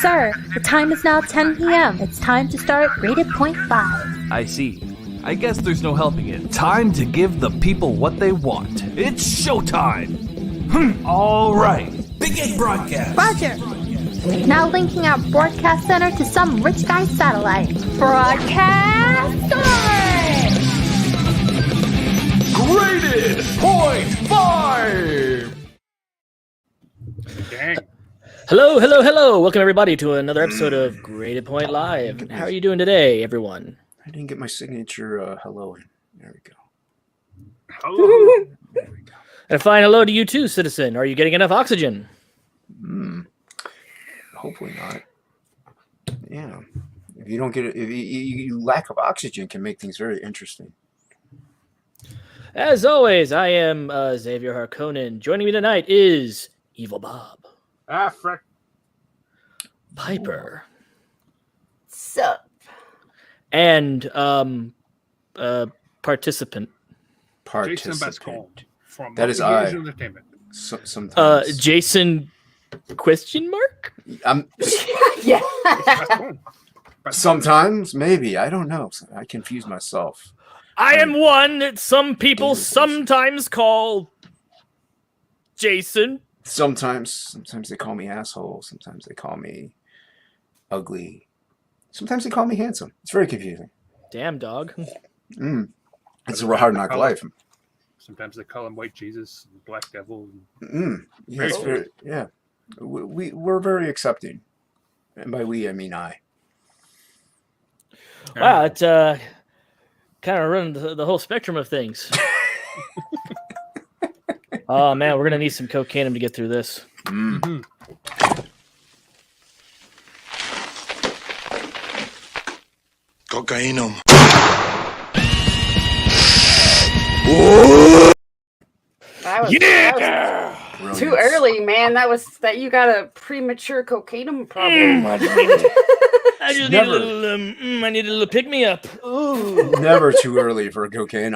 sir. The time is now 10 p.m. It's time to start Rated Point 5. I see. I guess there's no helping it. Time to give the people what they want. It's showtime! All right. Big A broadcast. Roger. Now linking our broadcast center to some rich guy's satellite. Broadcast start! Graded Point 5! Dang. Hello, hello, hello. Welcome, everybody, to another episode of Graded Point Live. How are you doing today, everyone? I didn't get my signature hello in. There we go. Hello. There we go. And a fine hello to you too, citizen. Are you getting enough oxygen? Hopefully not. Yeah. If you don't get it, if you lack of oxygen can make things very interesting. As always, I am Xavier Harkonnen. Joining me tonight is Evil Bob. Frick. Piper. Sup? And participant. Jason Bascom from That is Multi-Years I. Entertainment. Sometimes. Jason question mark? Yeah. Bascom. Sometimes, maybe. I don't know. I confuse myself. I am one that some people sometimes call Jason. Sometimes they call me asshole. Sometimes they call me ugly. Sometimes they call me handsome. It's very confusing. Damn, dog. It's a hard knock life. Sometimes they call him White Jesus, Black Devil. Yeah, it's very, yeah. We're very accepting. And by we, I mean I. Wow, it's kind of running the whole spectrum of things. Oh, man, we're going to need some cocaine to get through this. Mm-hmm. Cocainum. That was too early, man. That you got a premature cocaine problem. I just need a little, I need a little pick-me-up. Never too early for a cocaine.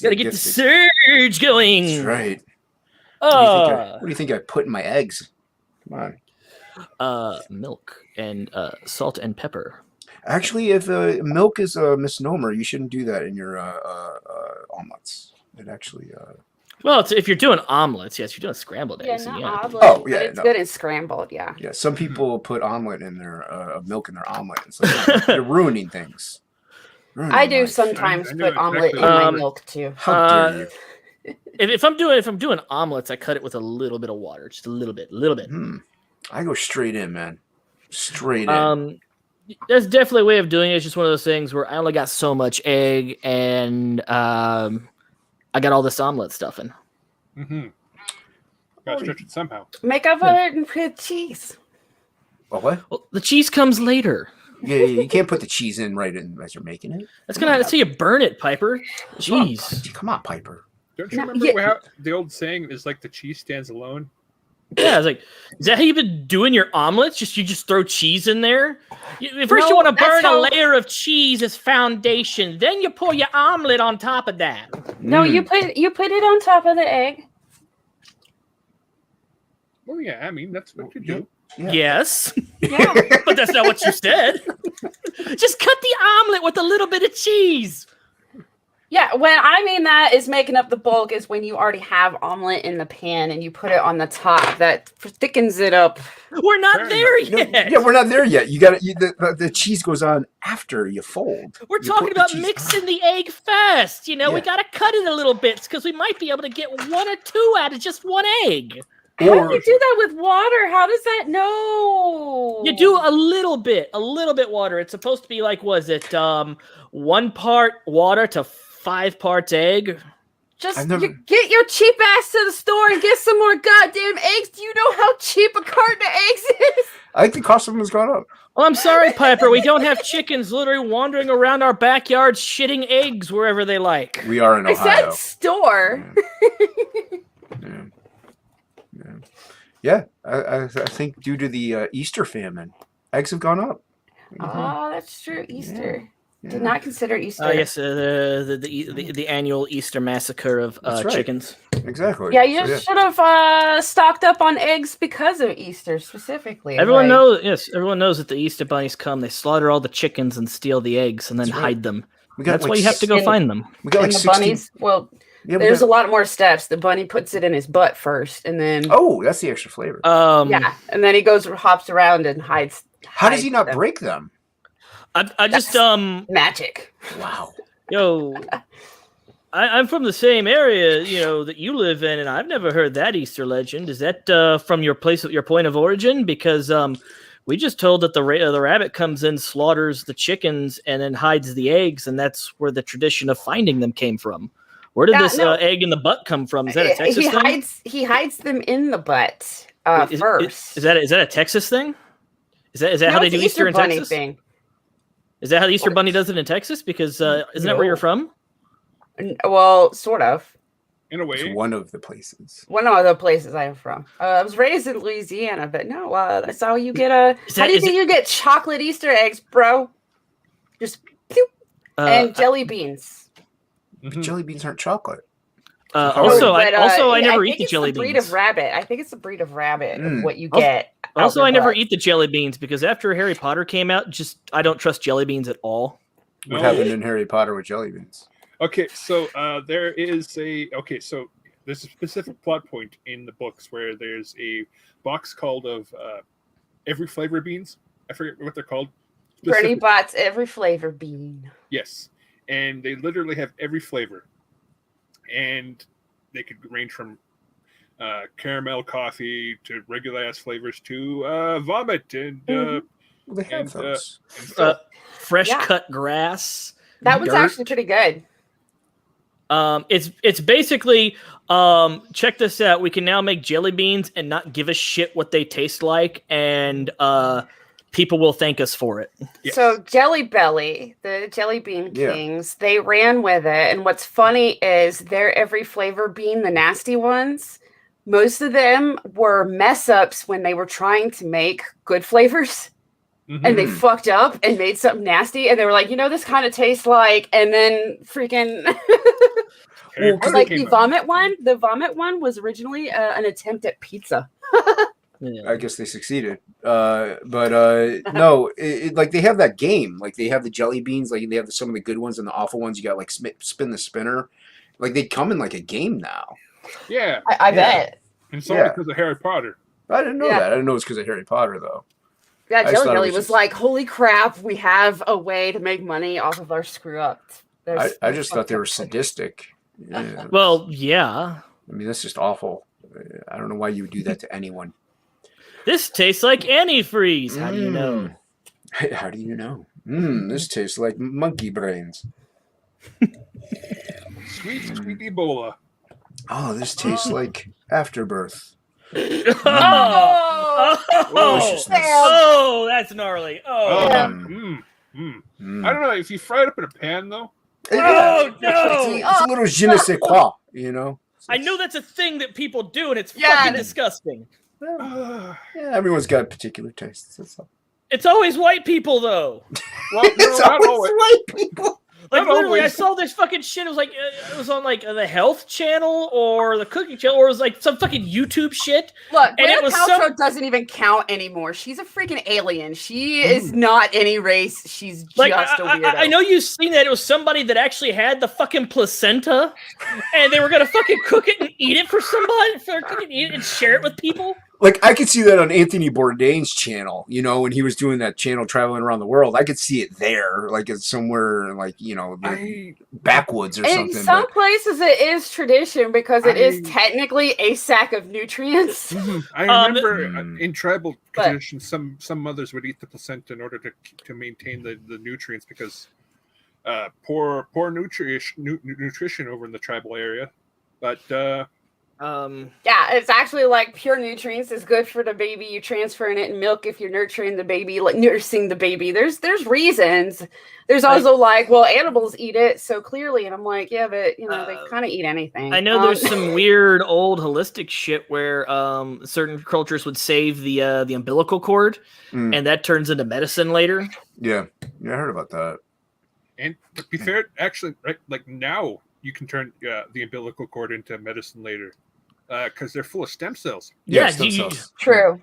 Gotta get the surge going. That's right. What do you think I put in my eggs? Come on. Milk and salt and pepper. Actually, if milk is a misnomer, you shouldn't do that in your omelets. It actually. Well, if you're doing omelets, yes, you're doing scrambled eggs. Not Yeah. omelet, Oh, yeah, but it's no. good in scrambled, yeah. Yeah, some people put omelet in their milk in their omelet. And so they're ruining things. I do life. sometimes I know put omelet in exactly. my milk too. How dare you? If I'm doing omelets, I cut it with a little bit of water, just a little bit. I go straight in, man. Straight in. There's definitely a way of doing it. It's just one of those things where I only got so much egg, and I got all this omelet stuffing. Mm-hmm. Gotta stretch it somehow. Make up it and put cheese. What? Well, the cheese comes later. Yeah, you can't put the cheese in right in as you're making it. That's how you burn it, Piper. Jeez. Come on, Piper. Don't you No, remember yeah. how the old saying is like the cheese stands alone? Yeah, I was like, is that how you've been doing your omelets? You just throw cheese in there? First, you No, want to that's burn a how- layer of cheese as foundation. Then you pour your omelet on top of that. No, you put it on top of the egg. Oh yeah, I mean that's what you do. Yeah. Yes, Yeah. but that's not what you said. Just cut the omelet with a little bit of cheese. Yeah, when I mean that is making up the bulk is when you already have omelet in the pan and you put it on the top. That thickens it up. We're not Fair there No, yet. yeah, we're not there yet. You got the cheese goes on after you fold. We're You talking put the about cheese mixing the egg first. We Yeah. got to cut it a little bit because we might be able to get one or two out of just one egg. How Or- do you do that with water? How does that know? You do a little bit water. It's supposed to be like, was it 1 part water to 5 parts egg? Just never- you get your cheap ass to the store and get some more goddamn eggs. Do you know how cheap a carton of eggs is? I think the cost of them has gone up. Well, I'm sorry, Piper. We don't have chickens literally wandering around our backyard shitting eggs wherever they like. We are in I Ohio. said store. Yeah, I think due to the Easter famine, eggs have gone up. Oh, that's true. Easter. Did not consider Easter. Yes, the annual Easter massacre of That's right. chickens. Exactly. Yeah, you So, should have stocked up on eggs because of Easter specifically. Everyone like- knows. Yes, everyone knows that the Easter bunnies come. They slaughter all the chickens and steal the eggs and then That's right. hide them. We got That's like why you have to go And- find them. We got And like the 60. bunnies, well, Yeah, we there's got- a lot more steps. The bunny puts it in his butt first, and then Oh, that's the extra flavor. yeah, and then he hops around and hides. How does he not them. break them? I just Magic? Wow. yo, I'm from the same area, that you live in, and I've never heard that Easter legend. Is that from your point of origin? Because we just told that the rabbit comes in, slaughters the chickens, and then hides the eggs, and that's where the tradition of finding them came from. Where did this egg in the butt come from? Is that a Texas thing? He hides them in the butt first. Is that a Texas thing? Is that No, how they it's do an Easter in bunny Texas? thing. Is that how the Easter Bunny does it in Texas? Because isn't that where you're from? Well, sort of. In a It's way. one of the places. One of the places I'm from. I was raised in Louisiana, but no, that's how you get how do you think you get chocolate Easter eggs, bro? Just pew, and jelly beans. But jelly beans aren't chocolate. I never eat think the it's jelly the breed beans. of rabbit. I think it's the breed of rabbit of Mm. what you get. out Also, the I never butt. eat the jelly beans because after Harry Potter came out, I don't trust jelly beans at all. What Oh. happened in Harry Potter with jelly beans? Okay, so there is there's a specific plot point in the books where there's a box called of every flavor beans. I forget what they're called. Bernie Bott's every flavor bean. Yes, and they literally have every flavor, and they could range from caramel coffee to regular ass flavors to vomit and Well, they have and, those. and filth. Fresh Yeah. cut grass. That one's dirt. actually pretty good. It's basically check this out. We can now make jelly beans and not give a shit what they taste like, and people will thank us for it. Yes. So Jelly Belly, the Jelly Bean Yeah. Kings, they ran with it. And what's funny is their every flavor bean, the nasty ones, most of them were mess ups when they were trying to make good flavors. Mhm. And they fucked up and made something nasty. And they were like, this kind of tastes like, and then freaking Harry Well, Potter like came the out. vomit one was originally an attempt at pizza. I guess they succeeded. No, like they have that game. Like they have the jelly beans. Like they have some of the good ones and the awful ones. You got like spin the spinner. Like they come in like a game now. Yeah, I bet. and so Yeah. because of Harry Potter. I didn't know Yeah. that. I didn't know it was because of Harry Potter though. Yeah, I just Jelly thought it Belly was was just- like, holy crap, we have a way to make money off of our screw up. I just thought they were sadistic. Yeah. Well, yeah. I mean, that's just awful. I don't know why you would do that to anyone. This tastes like antifreeze. How do you know? How do you know? This tastes like monkey brains. Sweet Ebola. Oh, this tastes like afterbirth. Oh, Deliciousness. oh, that's gnarly. Oh, Yeah. I don't know if you fry it up in a pan though. oh no! It's a little je ne sais quoi, you know? I know that's a thing that people do, and it's Yeah, fucking it- disgusting. Yeah, everyone's got particular tastes. That's all. It's always white people, though. Well, no, It's not always always. white people. Like Not literally, always. I saw this fucking shit. It was like it was on like the health channel or the cooking channel, or it was like some fucking YouTube shit. Look, And it Gwyneth was Paltrow doesn't even count anymore. She's a freaking alien. She is not any race. She's Like just a weirdo. I know you've seen that. It was somebody that actually had the fucking placenta, and they were gonna fucking cook it and eat it for somebody, for fucking eat it and share it with people. Like, I could see that on Anthony Bourdain's channel, you know, when he was doing that channel traveling around the world. I could see it there, like it's somewhere, like, you know, the backwoods or In something. some But places, it is tradition because it is I- technically a sack of nutrients. I remember in tribal But- tradition, some mothers would eat the placenta in order to maintain the nutrients because poor nutrition over in the tribal area. But Yeah, it's actually like pure nutrients is good for the baby. You transferring it in milk if you're nurturing the baby, like nursing the baby. There's reasons. There's also like, well, animals eat it, so clearly, and I'm like, yeah, but you know, they kind of eat anything. I know there's some weird old holistic shit where certain cultures would save the umbilical cord, Mm. and that turns into medicine later. yeah, I heard about that. And to be fair, actually, right, like now you can turn the umbilical cord into medicine later because they're full of stem cells. Yeah, stem cells. True.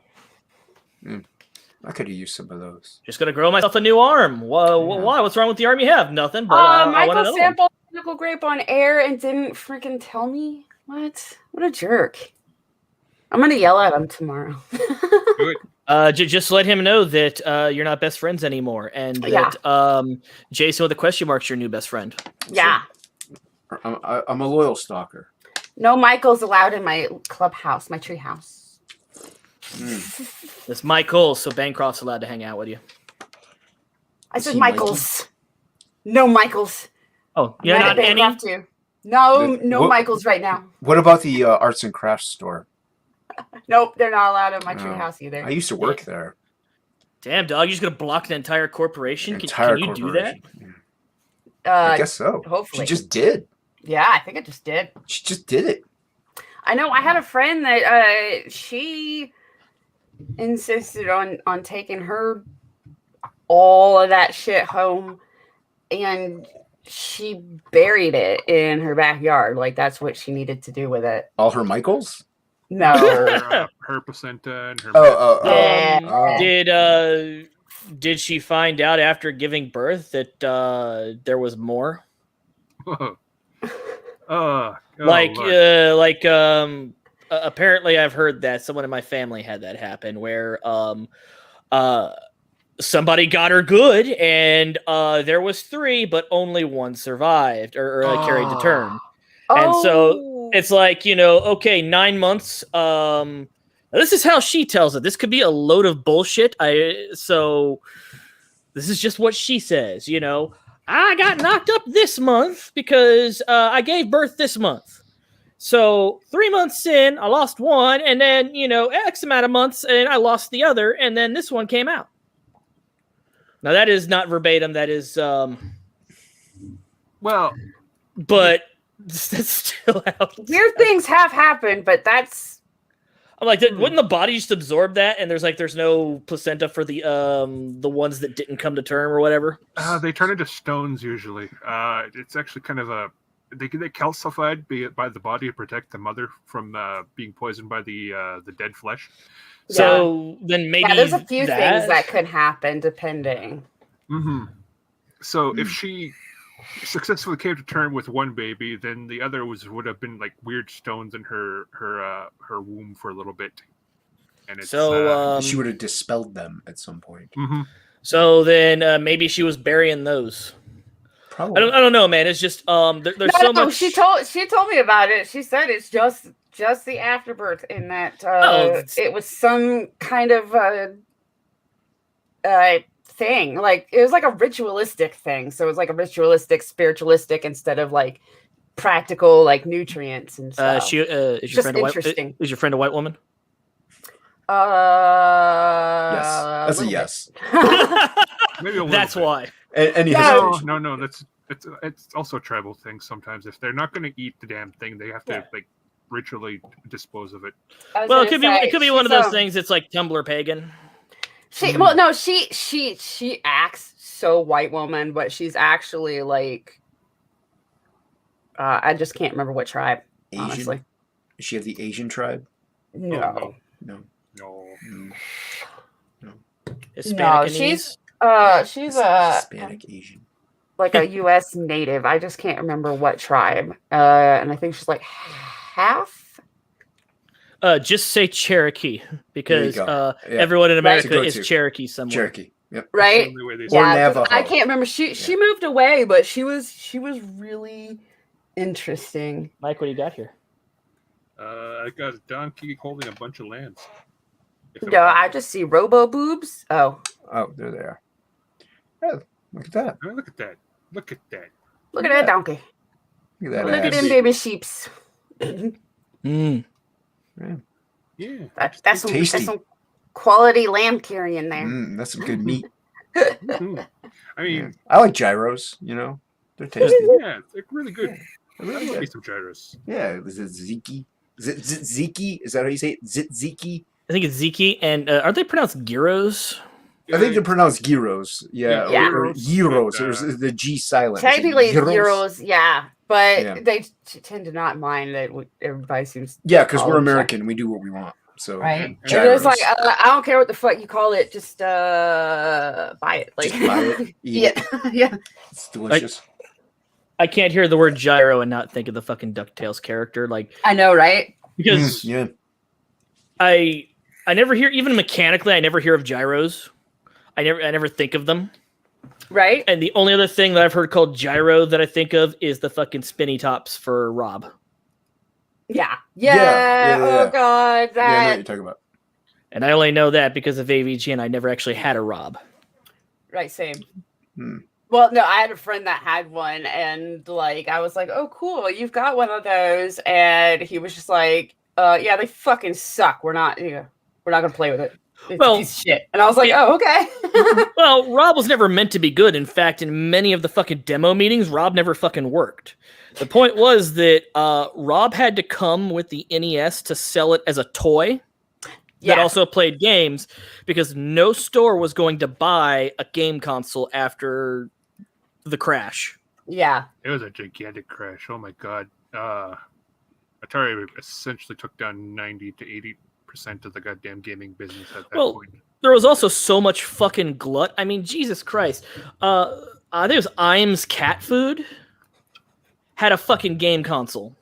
I could have used some of those. Just gonna grow myself a new arm. Why? What's wrong with the arm you have? Nothing. But I want Michael another one. sampled medical grape on air and didn't freaking tell me. What a jerk! I'm gonna yell at him tomorrow. Good. Just let him know that you're not best friends anymore, and that Jason with the question mark's your new best friend. Yeah. I'm a loyal stalker. No Michael's allowed in my clubhouse, my tree house. It's Michael, so Bancroft's allowed to hang out with you. I said Michael's. No Michael's. Oh, you're not any? No Michael's right now. What about the arts and crafts store? Nope, they're not allowed in my tree house either. I used to work there. Damn, dog, you're just going to block an entire corporation? Can you do that? I guess so. Hopefully. She just did. Yeah, I think it just did. She just did it. I know. I had a friend that she insisted on taking her all of that shit home, and she buried it in her backyard. Like, that's what she needed to do with it. All her Michaels? No. Her placenta and her. Did she find out after giving birth that there was more? Apparently I've heard that someone in my family had that happen where somebody got her good and there was 3 but only 1 survived or carried to term. And so it's like, okay, 9 months. This is how she tells it. This could be a load of bullshit. So this is just what she says, I got knocked up this month because I gave birth this month. So 3 months in, I lost 1, and then, X amount of months, and I lost the other, and then this one came out. Now, that is not verbatim. That is, but that's still out. Weird things have happened, but that's... I'm like, wouldn't the body just absorb that? And there's no placenta for the ones that didn't come to term or whatever? They turn into stones usually. It's actually kind of they get calcified by the body to protect the mother from being poisoned by the dead flesh. So then maybe there's a few things that could happen depending. Mm-hmm. So if she successfully came to term with 1 baby, then the other would have been like weird stones in her womb for a little bit, and it's, she would have dispelled them at some point. Mm-hmm. So then maybe she was burying those. Probably. I don't know, man. It's just there's so much. She told me about it. She said it's just the afterbirth in that it was some kind of thing. Like, it was like a ritualistic thing. So it was like a ritualistic, spiritualistic instead of like practical, like nutrients and stuff. Is your friend interesting. Is your friend a white woman? Yes, that's a yes. Maybe that's bit. Why. No. It's also a tribal thing. Sometimes if they're not going to eat the damn thing, they have to like ritually dispose of it. Well, it could be one of those things. It's like Tumblr pagan. She acts so white woman, but she's actually like I just can't remember what tribe. Asian? Honestly, is she of the Asian tribe? No. Hispanic. She's a Hispanic Asian, like a U.S. native. I just can't remember what tribe, and I think she's like half. Just say Cherokee because everyone in America is Cherokee somewhere. Cherokee, yep. Right? Or Navajo. I can't remember. She moved away, but she was really interesting. Mike, what do you got here? I got a donkey holding a bunch of lambs. No, I just see robo boobs. Oh, there they are. Oh, look at that. Look at that. Look at that. Look at that donkey. Look at that. Look at them baby sheeps. Yeah. That's some quality lamb carrying there. That's some good meat. I mean, I like gyros. They're tasty. Yeah, they're really good. I really like some gyros. Yeah, is it Ziki? Is it Ziki? Is that how you say it? Ziki? I think it's Ziki, and aren't they pronounced gyros? I think they're pronounced gyros. Yeah. Yeah. Or gyros. There's the G silent. Technically, it's gyros. euros, yeah. But they tend to not mind that everybody seems. Yeah, because we're American. We do what we want. So right. Gyros. It's like I don't care what the fuck you call it. Just buy it. Like just buy it. Yeah. Yeah. It's delicious. I can't hear the word gyro and not think of the fucking DuckTales character. Like I know, right? Because I never hear, even mechanically, I never hear of gyros. I never think of them. Right. And the only other thing that I've heard called gyro that I think of is the fucking spinny tops for Rob. Yeah. Oh god, that. Yeah, I know what you're talking about. And I only know that because of AVG, and I never actually had a Rob. Right, same. Well, no, I had a friend that had one, and like I was like, "Oh, cool, you've got one of those," and he was just like, "Yeah, they fucking suck. We're not gonna play with it. It's a piece of shit." And I was like, "Oh, okay." Well, Rob was never meant to be good. In fact, in many of the fucking demo meetings, Rob never fucking worked. The point was that Rob had to come with the NES to sell it as a toy that also played games, because no store was going to buy a game console after the crash. Yeah. It was a gigantic crash. Oh my god. Atari essentially took down 90 to 80% of the goddamn gaming business at that point. There was also so much fucking glut. I mean, Jesus Christ. I think it was Iams Cat Food had a fucking game console.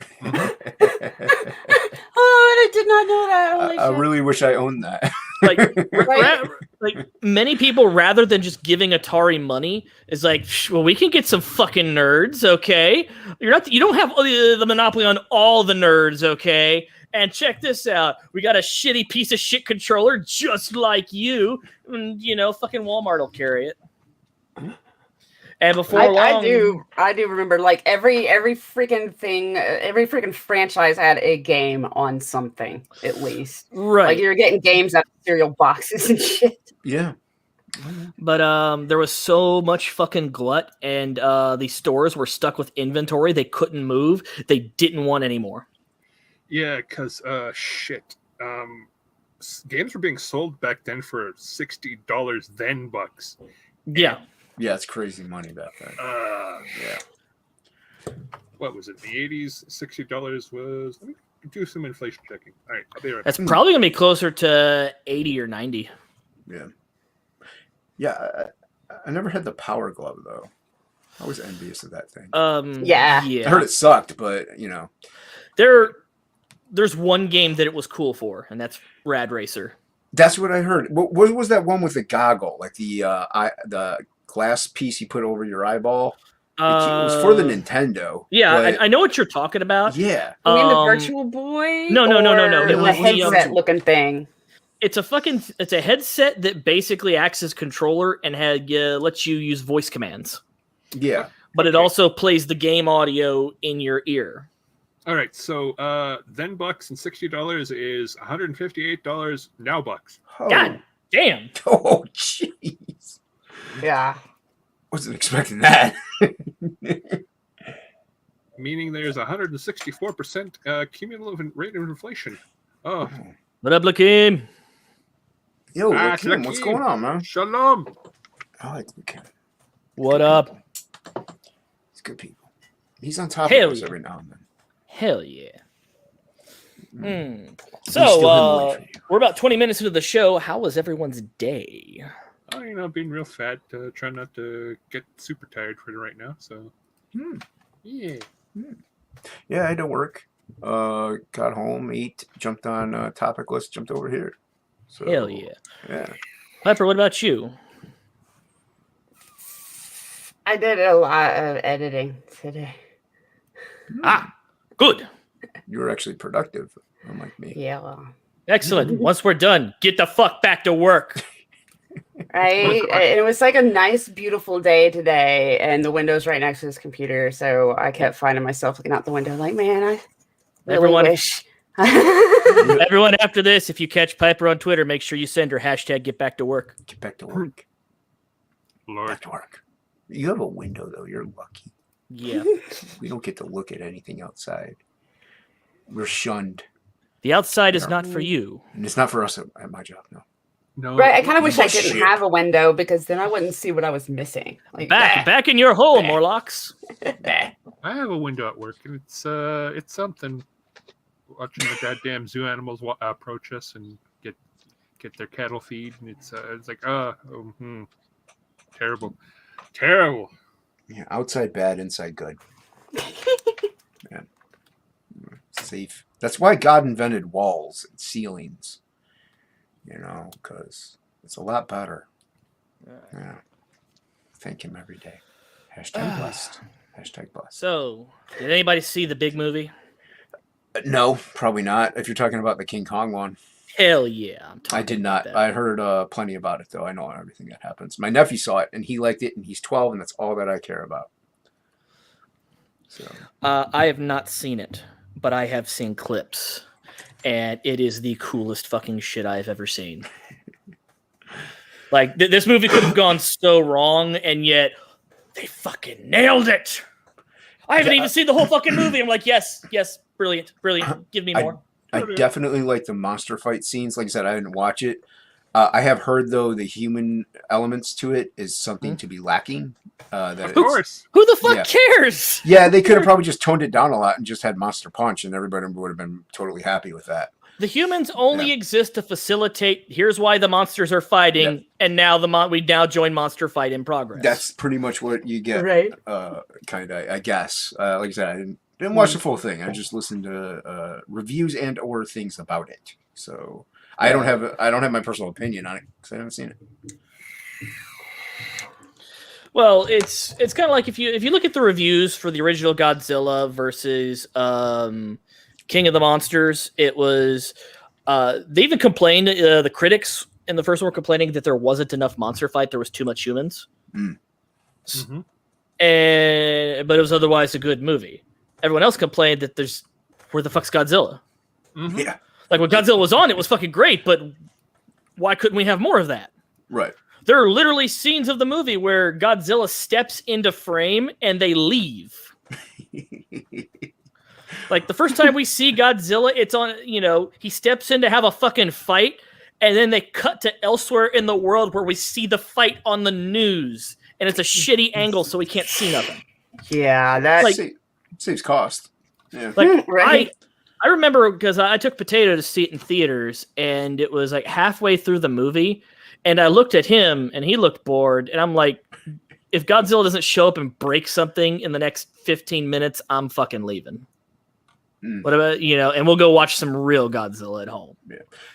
Oh, I did not know that. I really wish I owned that. Like many people, rather than just giving Atari money, is like, well, we can get some fucking nerds, okay? You don't have the monopoly on all the nerds, okay? And check this out, we got a shitty piece of shit controller just like you, and fucking Walmart will carry it. And before long, I do remember, like every freaking thing, every freaking franchise had a game on something at least. Right, like you were getting games out of cereal boxes and shit. Yeah, but there was so much fucking glut, and the stores were stuck with inventory they couldn't move. They didn't want any more. Yeah, because games were being sold back then for $60 then bucks. Yeah. Yeah, it's crazy money back then. Yeah. What was it? The 80s, $60 was. Let me do some inflation checking. All right, I'll be right back. That's probably gonna be closer to 80 or 90. Yeah. Yeah, I never had the Power Glove though. I was envious of that thing. Yeah. I heard it sucked, but there's one game that it was cool for, and that's Rad Racer. That's what I heard. What was that one with the goggle, like the glass piece you put over your eyeball? It was for the Nintendo. Yeah, I know what you're talking about. Yeah. You mean the Virtual Boy? No. It was a headset looking thing. It's a headset that basically acts as controller and lets you use voice commands. Yeah. But it also plays the game audio in your ear. All right, so then bucks and $60 is $158 now bucks. Oh. God damn. Oh, jeez. Yeah. Wasn't expecting that. Meaning there's 164% cumulative rate of inflation. Oh. What up, Lakeem? Yo, Lakeem, what's going on, man? Shalom. I like Lakeem. What up? He's good people. He's on top Hell of us yeah. every now and then. Hell yeah. So, we're about 20 minutes into the show. How was everyone's day? Oh, being real fat, trying not to get super tired for it right now. So, yeah. Yeah, I had to work. Got home, ate, jumped on topic list, jumped over here. So, Hell yeah. Yeah. Piper, what about you? I did a lot of editing today. Good. You were actually productive, unlike me. Yeah, well. Excellent. Once we're done, get the fuck back to work. Right? It was like a nice, beautiful day today, and the window's right next to this computer, so I kept finding myself looking out the window like, man, I really wish. Everyone, after this, if you catch Piper on Twitter, make sure you send her hashtag get back to work. Get back to work. Lord. Back to work. You have a window, though. You're lucky. Yeah. We don't get to look at anything outside. We're shunned. The outside is not for you. And it's not for us at my job, no. No, Right. I kind of wish I didn't have a window because then I wouldn't see what I was missing. Like back in your hole, Morlocks. I have a window at work, and it's something. Watching the goddamn zoo animals approach us and get their cattle feed, and it's like terrible. Yeah, outside bad, inside good. Yeah. Safe. That's why God invented walls and ceilings. You know, because it's a lot better. Yeah. Thank him every day. Hashtag blessed. Hashtag blessed. So, did anybody see the big movie? No, probably not. If you're talking about the King Kong one. Hell yeah. I did not. I heard plenty about it, though. I know everything that happens. My nephew saw it, and he liked it, and he's 12, and that's all that I care about. So. I have not seen it, but I have seen clips, and it is the coolest fucking shit I've ever seen. Like, this movie could have gone so wrong, and yet they fucking nailed it. I haven't even seen the whole fucking movie. I'm like, yes, brilliant. Give me more. I definitely like the monster fight scenes. Like I said, I didn't watch it. I have heard, though, the human elements to it is something to be lacking. Of course. Who the fuck cares? Yeah, they could have probably just toned it down a lot and just had Monster Punch, and everybody would have been totally happy with that. The humans only exist to facilitate. Here's why the monsters are fighting, and now we now join Monster Fight in progress. That's pretty much what you get, right? Kind of, I guess. Like I said, I didn't watch the full thing. I just listened to reviews and or things about it. So I don't have my personal opinion on it because I haven't seen it. Well, it's kind of like if you look at the reviews for the original Godzilla versus King of the Monsters, it was they even complained. The critics in the first one were complaining that there wasn't enough monster fight. There was too much humans, but it was otherwise a good movie. Everyone else complained that where the fuck's Godzilla? Mm-hmm. Yeah, like when Godzilla was on, it was fucking great, but why couldn't we have more of that? Right. There are literally scenes of the movie where Godzilla steps into frame and they leave. Like the first time we see Godzilla, it's on, he steps in to have a fucking fight, and then they cut to elsewhere in the world where we see the fight on the news, and it's a shitty angle, so we can't see nothing. Yeah, that saves cost. Yeah. Like right. I remember because I took Potato to see it in theaters, and it was like halfway through the movie, and I looked at him, and he looked bored, and I'm like, if Godzilla doesn't show up and break something in the next 15 minutes, I'm fucking leaving. What about, and we'll go watch some real Godzilla at home.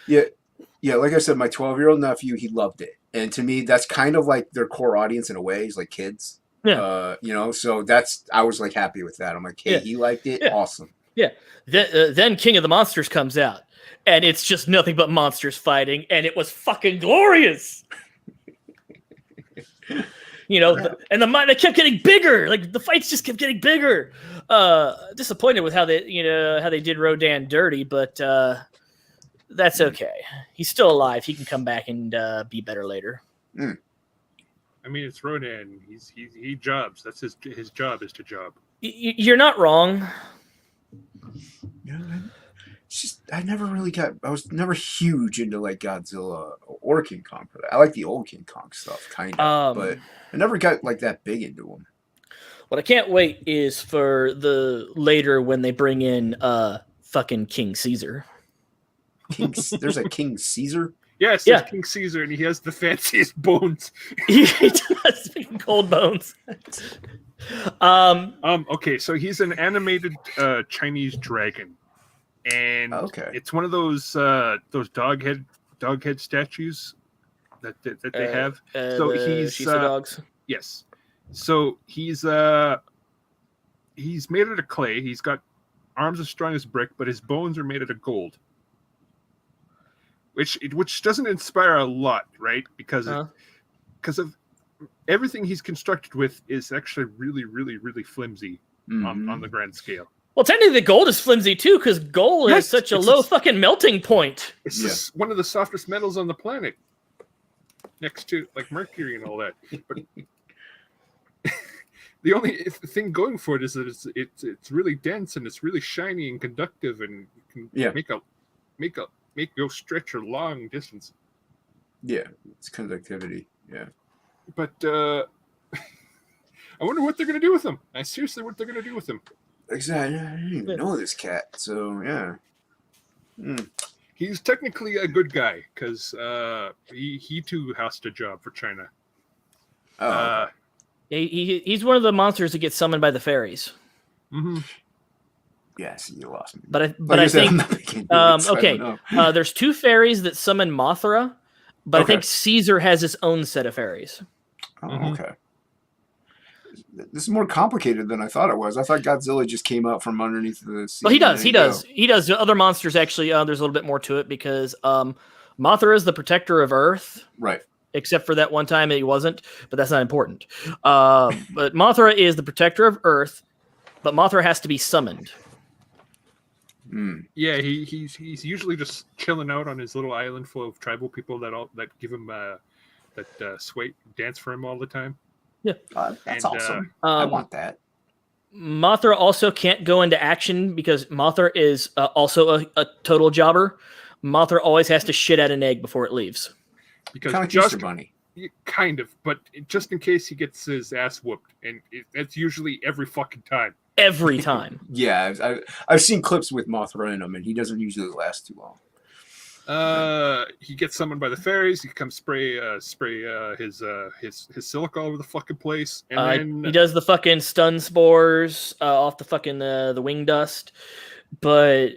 Yeah. Like I said, my 12-year-old nephew, he loved it. And to me, that's kind of like their core audience in a way. He's like kids. Yeah. So I was like happy with that. I'm like, hey, he liked it. Yeah. Awesome. Yeah. Then King of the Monsters comes out, and it's just nothing but monsters fighting, and it was fucking glorious. They kept getting bigger. Like the fights just kept getting bigger. Disappointed with how they did Rodan dirty, but that's okay. He's still alive. He can come back and be better later. I mean, it's Rodan. He jobs. That's his job is to job. You're not wrong. Yeah, it's just I was never huge into like Godzilla or King Kong for that. I like the old King Kong stuff, kind of, but I never got like that big into them. What I can't wait is for the later when they bring in fucking King Caesar. There's a King Caesar? Yes, there's King Caesar, and he has the fanciest bones. He does, gold bones. Okay, so he's an animated Chinese dragon, and it's one of those dog head statues that they have. So he's dogs. Yes. So he's made out of clay. He's got arms as strong as brick, but his bones are made out of gold. Which doesn't inspire a lot, right? Because of everything he's constructed with is actually really, really, really flimsy on the grand scale. Well, technically, the gold is flimsy too, because gold has such a low fucking melting point. It's just one of the softest metals on the planet, next to like mercury and all that. But the only thing going for it is that it's really dense and it's really shiny and conductive and can make go stretch a long distance. Yeah, it's conductivity. Yeah. But I wonder what they're going to do with him. I seriously, what they're going to do with him. Exactly. I didn't even know this cat. So, yeah. He's technically a good guy because he too has to job for China. Oh. He's one of the monsters that gets summoned by the fairies. Mm-hmm. Yes, you lost me. But I think okay. I There's 2 fairies that summon Mothra, but I think Caesar has his own set of fairies. Oh, okay. This is more complicated than I thought it was. I thought Godzilla just came out from underneath the sea. Well, he does. He does. Other monsters actually. There's a little bit more to it because Mothra is the protector of Earth, right? Except for that one time that he wasn't, but that's not important. But Mothra is the protector of Earth, but Mothra has to be summoned. Yeah, he's usually just chilling out on his little island full of tribal people that give him sway dance for him all the time. Yeah, that's awesome. I want that. Mothra also can't go into action because Mothra is also a total jobber. Mothra always has to shit out an egg before it leaves. Because kind of like Easter Bunny. Kind of, but just in case he gets his ass whooped, and it's usually every fucking time. Every time. Yeah, I've seen clips with Mothra in him, and he doesn't usually last too long. He gets summoned by the fairies. He comes spray his silica all over the fucking place, and then he does the fucking stun spores off the fucking the wing dust, but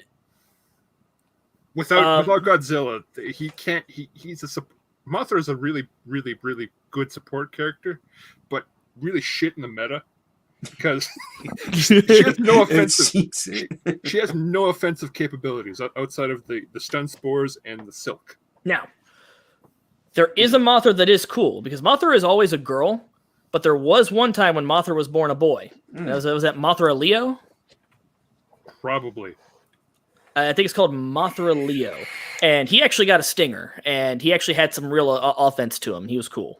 without Godzilla, he can't. Mothra is a really, really, really good support character, but really shit in the meta because she has no offensive. She has no offensive capabilities outside of the stun spores and the silk. Now, there is a Mothra that is cool because Mothra is always a girl, but there was one time when Mothra was born a boy. Was that Mothra Leo? Probably. I think it's called Mothra Leo, and he actually got a stinger, and he actually had some real offense to him. He was cool.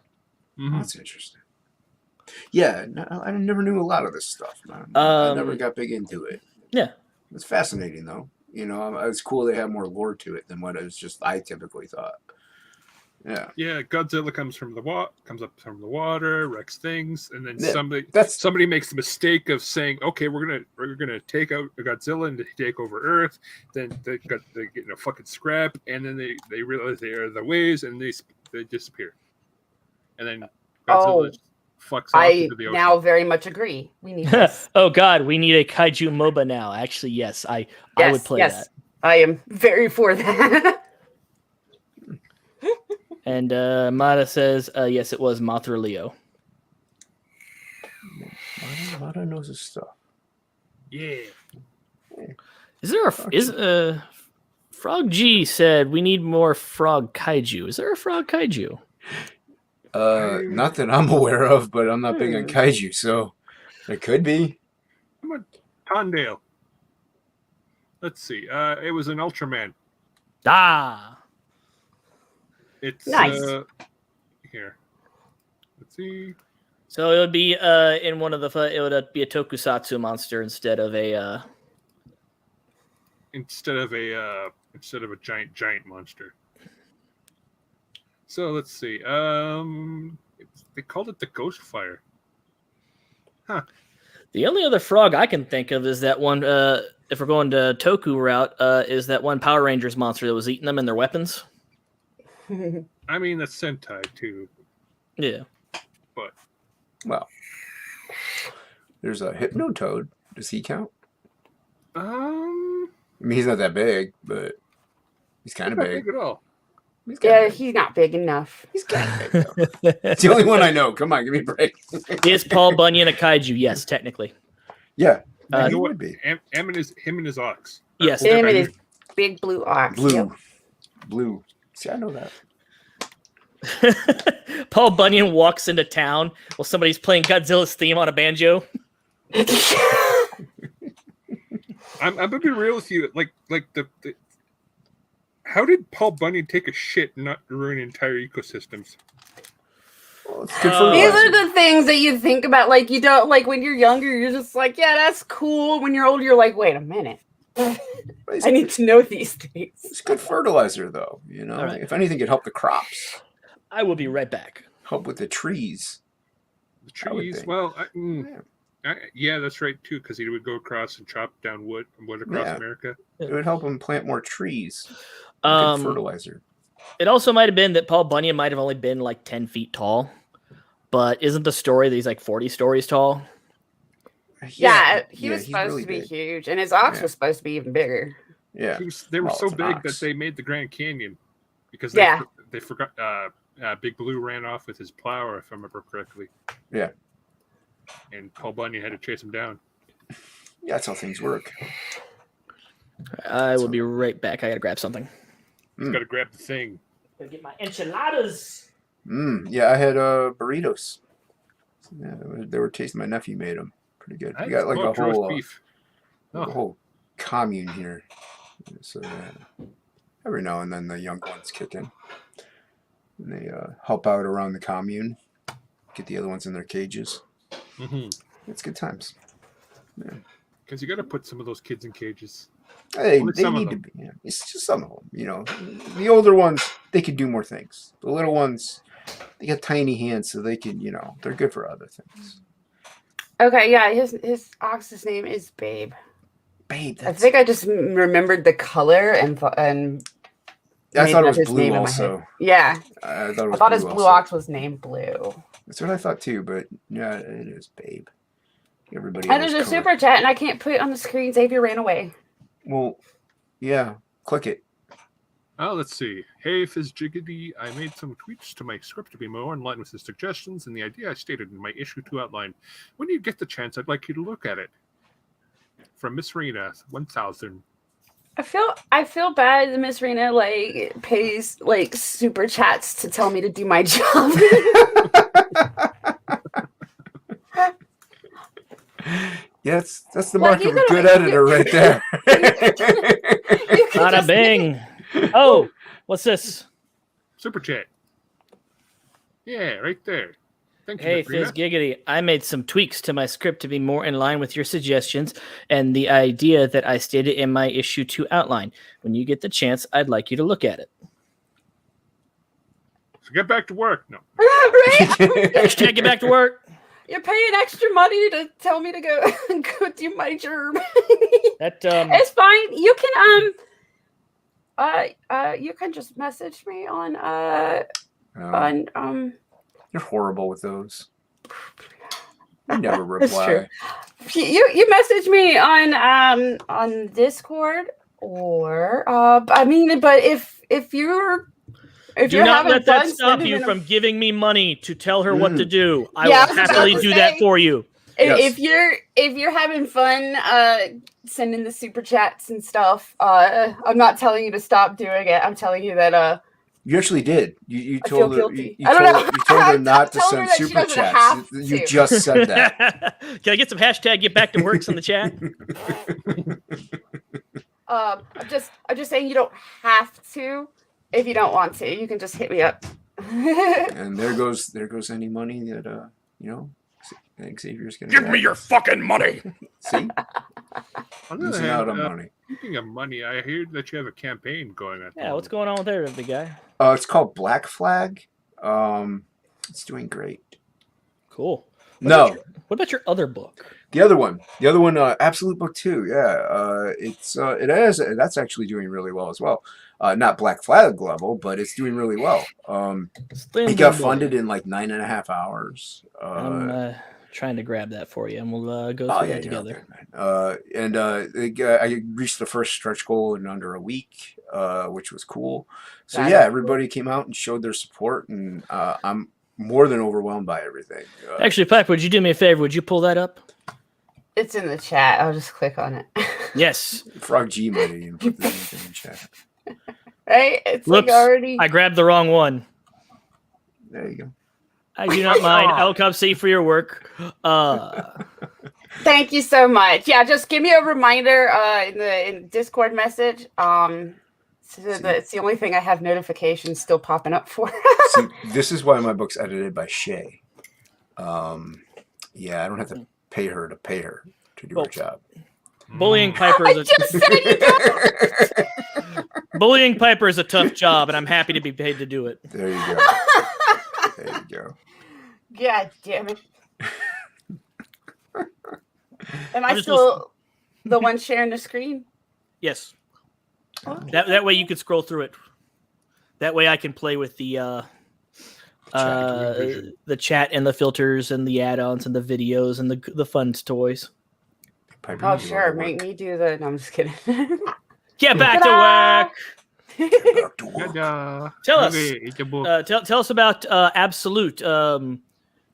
Mm-hmm. That's interesting. Yeah, I never knew a lot of this stuff, man. I never got big into it. Yeah, it's fascinating though. You know, it's cool they have more lore to it than what it was just I typically thought. Yeah. Yeah, Godzilla comes up from the water, wrecks things, and then somebody makes the mistake of saying, "Okay, we're gonna take out Godzilla and take over Earth." Then they get in a fucking scrap, and then they realize they are the ways, and they disappear. And then Godzilla fucks off into the ocean. Now very much agree. We need this. Oh God, we need a kaiju MOBA now. Actually, yes, I would play that. I am very for that. And Mata says, yes, it was Mothra Leo. Mata knows his stuff. Yeah. Frog G said we need more frog kaiju. Is there a frog kaiju? Not that I'm aware of, but I'm not big on kaiju, so it could be. Come on, Tondale. Let's see. It was an Ultraman. It's nice. Here. Let's see. So it would be in one of the. It would be a tokusatsu monster instead of a giant monster. So let's see. They called it the Ghost Fire. Huh. The only other frog I can think of is that one. If we're going to Toku route, is that one Power Rangers monster that was eating them and their weapons. I mean, that's Sentai too. Yeah. But well, there's a Hypnotoad. Does he count? I mean, he's not that big, but he's kind of big. Big at all. He's not big enough. He's kind of big, though. It's the only one I know. Come on, give me a break. Is Paul Bunyan a kaiju? Yes, technically. Yeah. He would be. Him and his ox. Yes. Him and his big blue ox. Blue. See, I know that. Paul Bunyan walks into town while somebody's playing Godzilla's theme on a banjo. I'm gonna be real with you. Like the how did Paul Bunyan take a shit and not ruin entire ecosystems? Well, these are the things that you think about. Like you don't like when you're younger. You're just like, yeah, that's cool. When you're older, you're like, wait a minute. I need to know these things. It's good fertilizer, though. You know, if anything, it help the crops. I will be right back. Help with the trees. The trees. Well, yeah, that's right too. Because he would go across and chop down wood across America. It would help him plant more trees. Good fertilizer. It also might have been that Paul Bunyan might have only been like 10 feet tall, but isn't the story that he's like 40 stories tall? Yeah, he was supposed really to be huge, and his ox was supposed to be even bigger. Yeah, they were so big that they made the Grand Canyon because they forgot. Big Blue ran off with his plow, if I remember correctly. Yeah, and Paul Bunyan had to chase him down. Yeah, that's how things work. I will be right back. I gotta grab something. He's gotta grab the thing. Gotta get my enchiladas. Yeah, I had burritos. Yeah, they were tasting. My nephew made them. Pretty good. We got like a whole commune here. So every now and then the young ones kick in. And they help out around the commune. Get the other ones in their cages. Mm-hmm. It's good times. Yeah. Because you got to put some of those kids in cages. They need to be. Yeah. It's just some of them. You know, the older ones, they could do more things. The little ones, they got tiny hands, so they can, they're good for other things. Okay, yeah, his ox's name is Babe. Babe. I think I just remembered the color and I thought it was Blue also. Yeah, I thought his blue ox was named Blue. That's what I thought too, but yeah, it is Babe. Everybody. And there's a super chat, and I can't put it on the screen. Xavier ran away. Well, yeah, click it. Oh, let's see. Hey, Fizzjiggity, I made some tweaks to my script to be more in line with the suggestions and the idea I stated in my issue 2 outline. When you get the chance, I'd like you to look at it. From Miss Rena, 1000. I feel bad that Miss Rena pays super chats to tell me to do my job. Yeah, that's the mark of a good editor right there. Bada bing. Oh, what's this? Super chat. Yeah, right there. Thank you. Hey, Fizzgiggity, I made some tweaks to my script to be more in line with your suggestions and the idea that I stated in my issue 2 outline. When you get the chance, I'd like you to look at it. So get back to work. No. Hashtag get back to work. You're paying extra money to tell me to go do my job. It's fine. You can just message me on You're horrible with those. You never reply. You message me on Discord or but if you're do not let that stop you from giving me money to tell her what to do. I will happily do that for you. If you're having fun sending the super chats and stuff, I'm not telling you to stop doing it. I'm telling you that you actually did. You told her. You told her not to send super chats. You just said that. Can I get some hashtag get back to works in the chat? I'm just saying you don't have to. If you don't want to, you can just hit me up. And there goes any money that Xavier's gonna give me your fucking money. See, losing out on money. Speaking of money, I hear that you have a campaign going on. Yeah, what's going on with there, big guy? It's called Black Flag. It's doing great. Cool. What about your other book? The other one, Absolute Book 2. Yeah, that's actually doing really well as well. Not Black Flag level, but it's doing really well. It got funded in like 9.5 hours. I'm trying to grab that for you, and we'll go through that together. I reached the first stretch goal in under a week, which was cool. So everybody came out and showed their support, and I'm more than overwhelmed by everything. Actually, Pipe, would you do me a favor? Would you pull that up? It's in the chat. I'll just click on it. Yes. Frog G might even put this in the chat. Right? It's like already. I grabbed the wrong one. There you go. I do not mind. I'll come see for your work. Thank you so much. Yeah, just give me a reminder in the Discord message. It's the only thing I have notifications still popping up for. See, this is why my book's edited by Shay. I don't have to pay her to do her job. Bullying Piper is bullying Piper is a tough job, and I'm happy to be paid to do it. There you go. There you go. God damn it. Am I still the one sharing the screen? Yes. Okay. That way you can scroll through it. That way I can play with the chat and the filters and the add-ons and the videos and the fun toys. Oh, sure. Make me do the... No, I'm just kidding. Get back to work. Tell us about Absolute.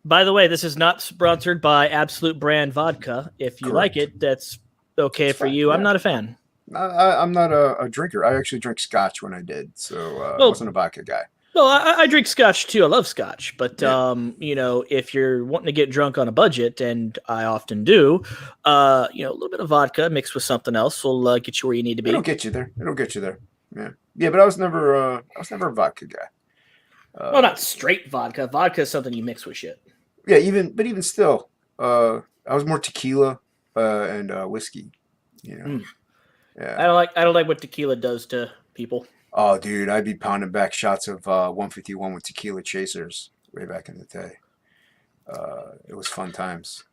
By the way, this is not sponsored by Absolute brand vodka. If you like it, that's okay for you. Yeah. I'm not a fan. I'm not a drinker. I actually drank scotch when I did, so I wasn't a vodka guy. Well, I drink scotch too. I love scotch, but if you're wanting to get drunk on a budget, and I often do, a little bit of vodka mixed with something else will get you where you need to be. It'll get you there. Yeah, but I was never a vodka guy. Well, not straight vodka. Vodka is something you mix with shit. Yeah, even still, I was more tequila and whiskey. Yeah. I don't like what tequila does to people. Oh, dude, I'd be pounding back shots of 151 with tequila chasers way back in the day. It was fun times,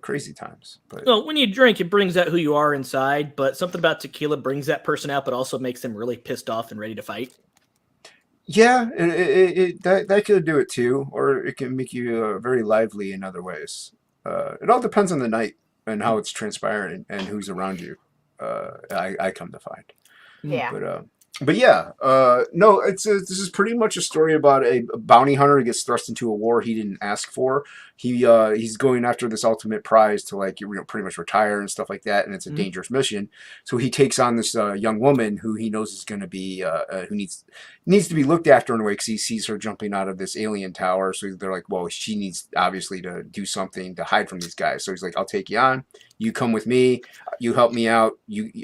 crazy times. But well, when you drink, it brings out who you are inside. But something about tequila brings that person out, but also makes them really pissed off and ready to fight. Yeah, that could do it too, or it can make you very lively in other ways. It all depends on the night and how it's transpiring and who's around you. I come to find. Yeah. But yeah, no, this is pretty much a story about a bounty hunter who gets thrust into a war he didn't ask for. He's going after this ultimate prize to pretty much retire and stuff like that, and it's a dangerous mission. So he takes on this young woman who he knows is going to be who needs to be looked after in a way because he sees her jumping out of this alien tower. So they're like, well, she needs obviously to do something to hide from these guys. So he's like, I'll take you on. You come with me. You help me out.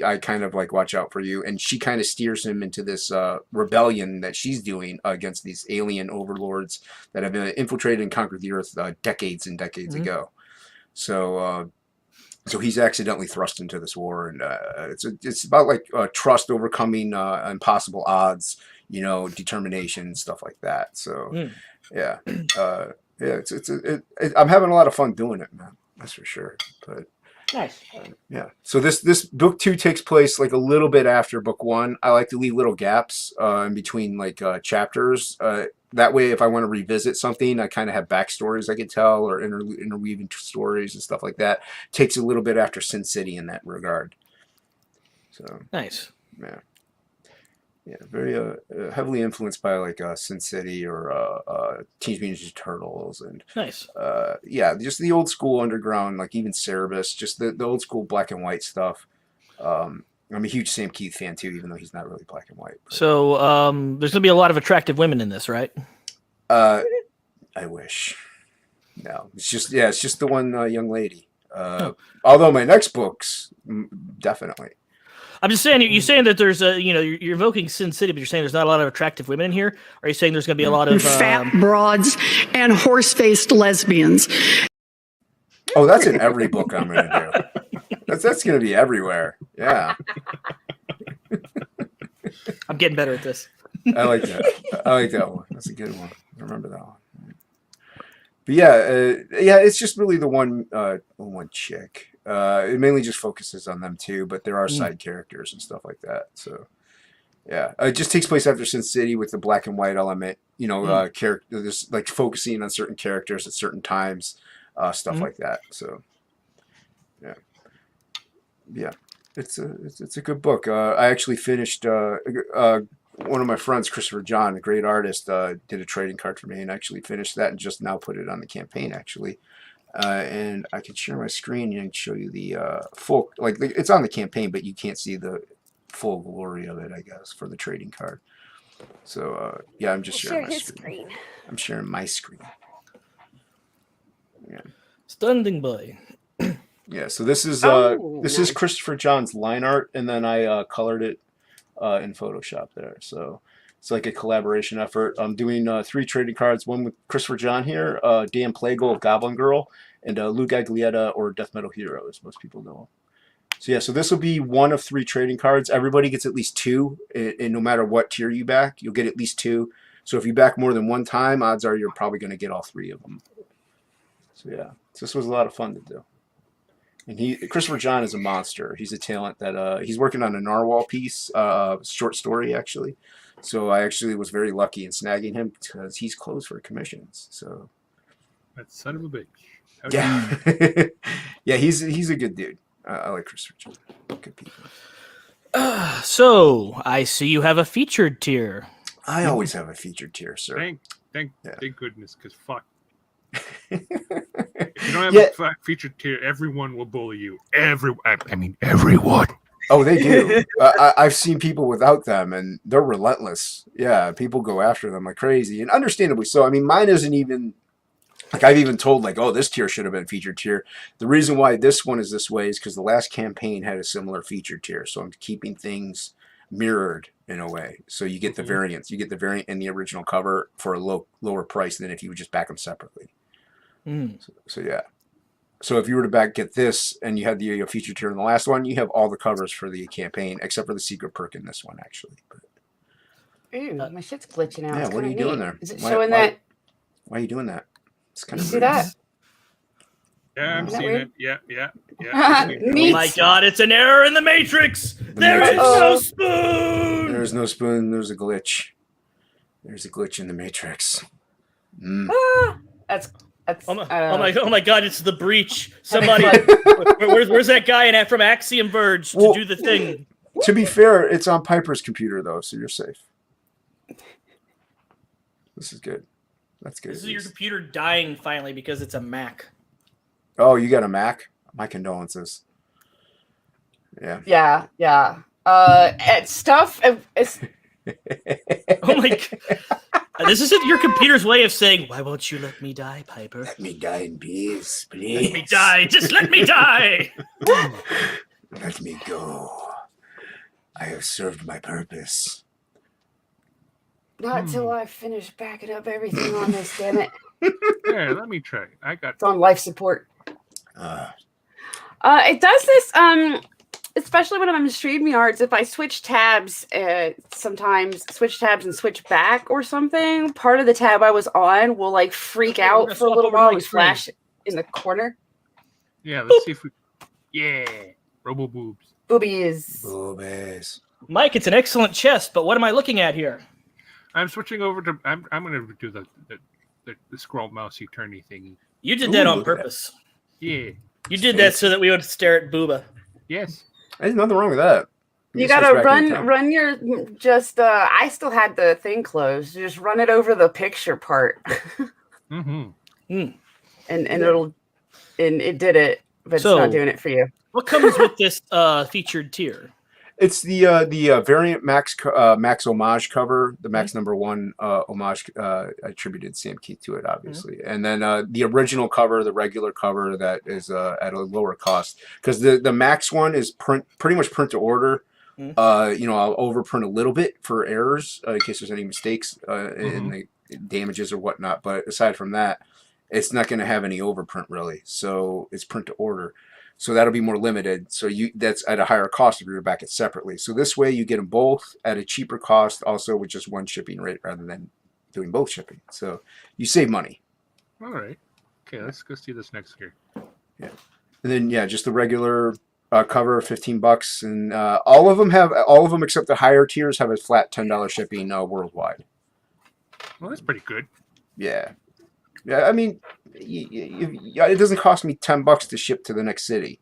I kind of watch out for you. And she kind of steers him into this rebellion that she's doing against these alien overlords that have infiltrated and conquered the earth decades and decades ago. So he's accidentally thrust into this war, and it's about trust overcoming impossible odds, determination, stuff like that. So yeah, I'm having a lot of fun doing it, man. That's for sure. But nice. Yeah. So this book 2 takes place a little bit after book 1. I like to leave little gaps in between chapters. That way, if I want to revisit something, I kind of have backstories I could tell or interweave into stories and stuff like that. Takes a little bit after Sin City in that regard. So nice. Yeah. Yeah, very heavily influenced by Sin City or Teenage Mutant Ninja Turtles and nice. Yeah, just the old school underground, even Cerebus, just the old school black and white stuff. I'm a huge Sam Keith fan too, even though he's not really black and white. But. So there's gonna be a lot of attractive women in this, right? I wish. No, it's just the one young lady. Although my next books, definitely. I'm just saying, you're saying that there's you're invoking Sin City, but you're saying there's not a lot of attractive women in here? Are you saying there's going to be a lot of fat broads and horse-faced lesbians? Oh, that's in every book I'm going to do. That's going to be everywhere. Yeah. I'm getting better at this. I like that one. That's a good one. I remember that one. But yeah, it's just really the one chick. It mainly just focuses on them too, but there are side characters and stuff like that. So yeah, it just takes place after Sin City with the black and white element. Characters focusing on certain characters at certain times, stuff like that. So yeah, it's a good book. I actually finished. One of my friends, Christopher John, a great artist, did a trading card for me, and actually finished that and just now put it on the campaign actually. And I can share my screen and show you the full, it's on the campaign, but you can't see the full glory of it, I guess, for the trading card. So yeah, I'm just sharing my screen. I'm sharing my screen. Yeah. Standing by. Yeah. So this is is Christopher John's line art, and then I colored it in Photoshop there. So it's like a collaboration effort. I'm doing 3 trading cards, one with Christopher John here, Dan Plagle of Goblin Girl, and Lou Gaglietta or Death Metal Hero, as most people know him. So yeah, so this will be one of 3 trading cards. Everybody gets at least 2, and no matter what tier you back, you'll get at least 2. So if you back more than 1 time, odds are you're probably going to get all 3 of them. So yeah, so this was a lot of fun to do. And Christopher John is a monster. He's a talent that he's working on a narwhal piece, short story actually. So I actually was very lucky in snagging him because he's closed for commissions. So that son of a bitch. Yeah, yeah, he's a good dude. I like Christopher John. Good people. So I see you have a featured tier. I always have a featured tier, sir. Thank goodness, because fuck. If you don't have a featured tier, everyone will bully you. Everyone. Oh, they do. I've seen people without them, and they're relentless. Yeah, people go after them like crazy, and understandably so. I mean, mine isn't even... Like, I've even told, like, oh, this tier should have been featured tier. The reason why this one is this way is because the last campaign had a similar featured tier. So I'm keeping things mirrored in a way. So you get the variants. You get the variant in the original cover for a lower price than if you would just back them separately. So yeah. So if you were to get this and you had the featured tier in the last one, you have all the covers for the campaign, except for the secret perk in this one, actually. But, ooh, my shit's glitching out. Yeah, what are you doing there? Is it showing that? Why are you doing that? It's kind of see that? Yeah, I'm seeing it. Yeah. Oh my god, it's an error in the Matrix! There is no spoon! There's no spoon, there's a glitch. There's a glitch in the Matrix. That's oh my god, it's the breach. Somebody where's that guy from Axiom Verge to do the thing? To be fair, it's on Piper's computer though, so you're safe. This is good. That's good. This is your computer dying finally because it's a Mac. Oh, you got a Mac? My condolences. Yeah. Stuff. It's... Oh my god. This isn't your computer's way of saying, why won't you let me die, Piper? Let me die in peace, please. Let me die. Just let me die. Let me go. I have served my purpose. Not until I finish backing up everything on this, damn it. Yeah, let me try. It's on life support. It does this, especially when I'm in StreamYards, if I switch tabs, sometimes switch tabs and switch back or something, part of the tab I was on will like freak out for a little while and flash in the corner. Yeah, let's see if we... Yeah, Robo Boobs. Boobies. Mike, it's an excellent chest, but what am I looking at here? I'm switching over to... I'm going to do the scroll mousey turny thingy. You did that on purpose. Yeah. You did that so that we would stare at Booba. Yes. There's nothing wrong with that. You gotta run your I still had the thing closed. Just run it over the picture part. And it did it, but it's not doing it for you. What comes with this featured tier? It's the variant Max homage cover, the Max #1 homage attributed Sam Keith to it, obviously, and then the original cover, the regular cover that is at a lower cost, because the Max one is pretty much print to order. I'll overprint a little bit for errors in case there's any mistakes in the damages or whatnot, but aside from that, it's not going to have any overprint really, so it's print to order. So that'll be more limited. So that's at a higher cost if you were back it separately. So this way you get them both at a cheaper cost, also with just one shipping rate rather than doing both shipping. So you save money. All right. Okay, let's go see this next here. Yeah. And then just the regular cover, $15, and all of them except the higher tiers have a flat $10 shipping worldwide. Well, that's pretty good. Yeah. Yeah, I mean, it doesn't cost me $10 to ship to the next city,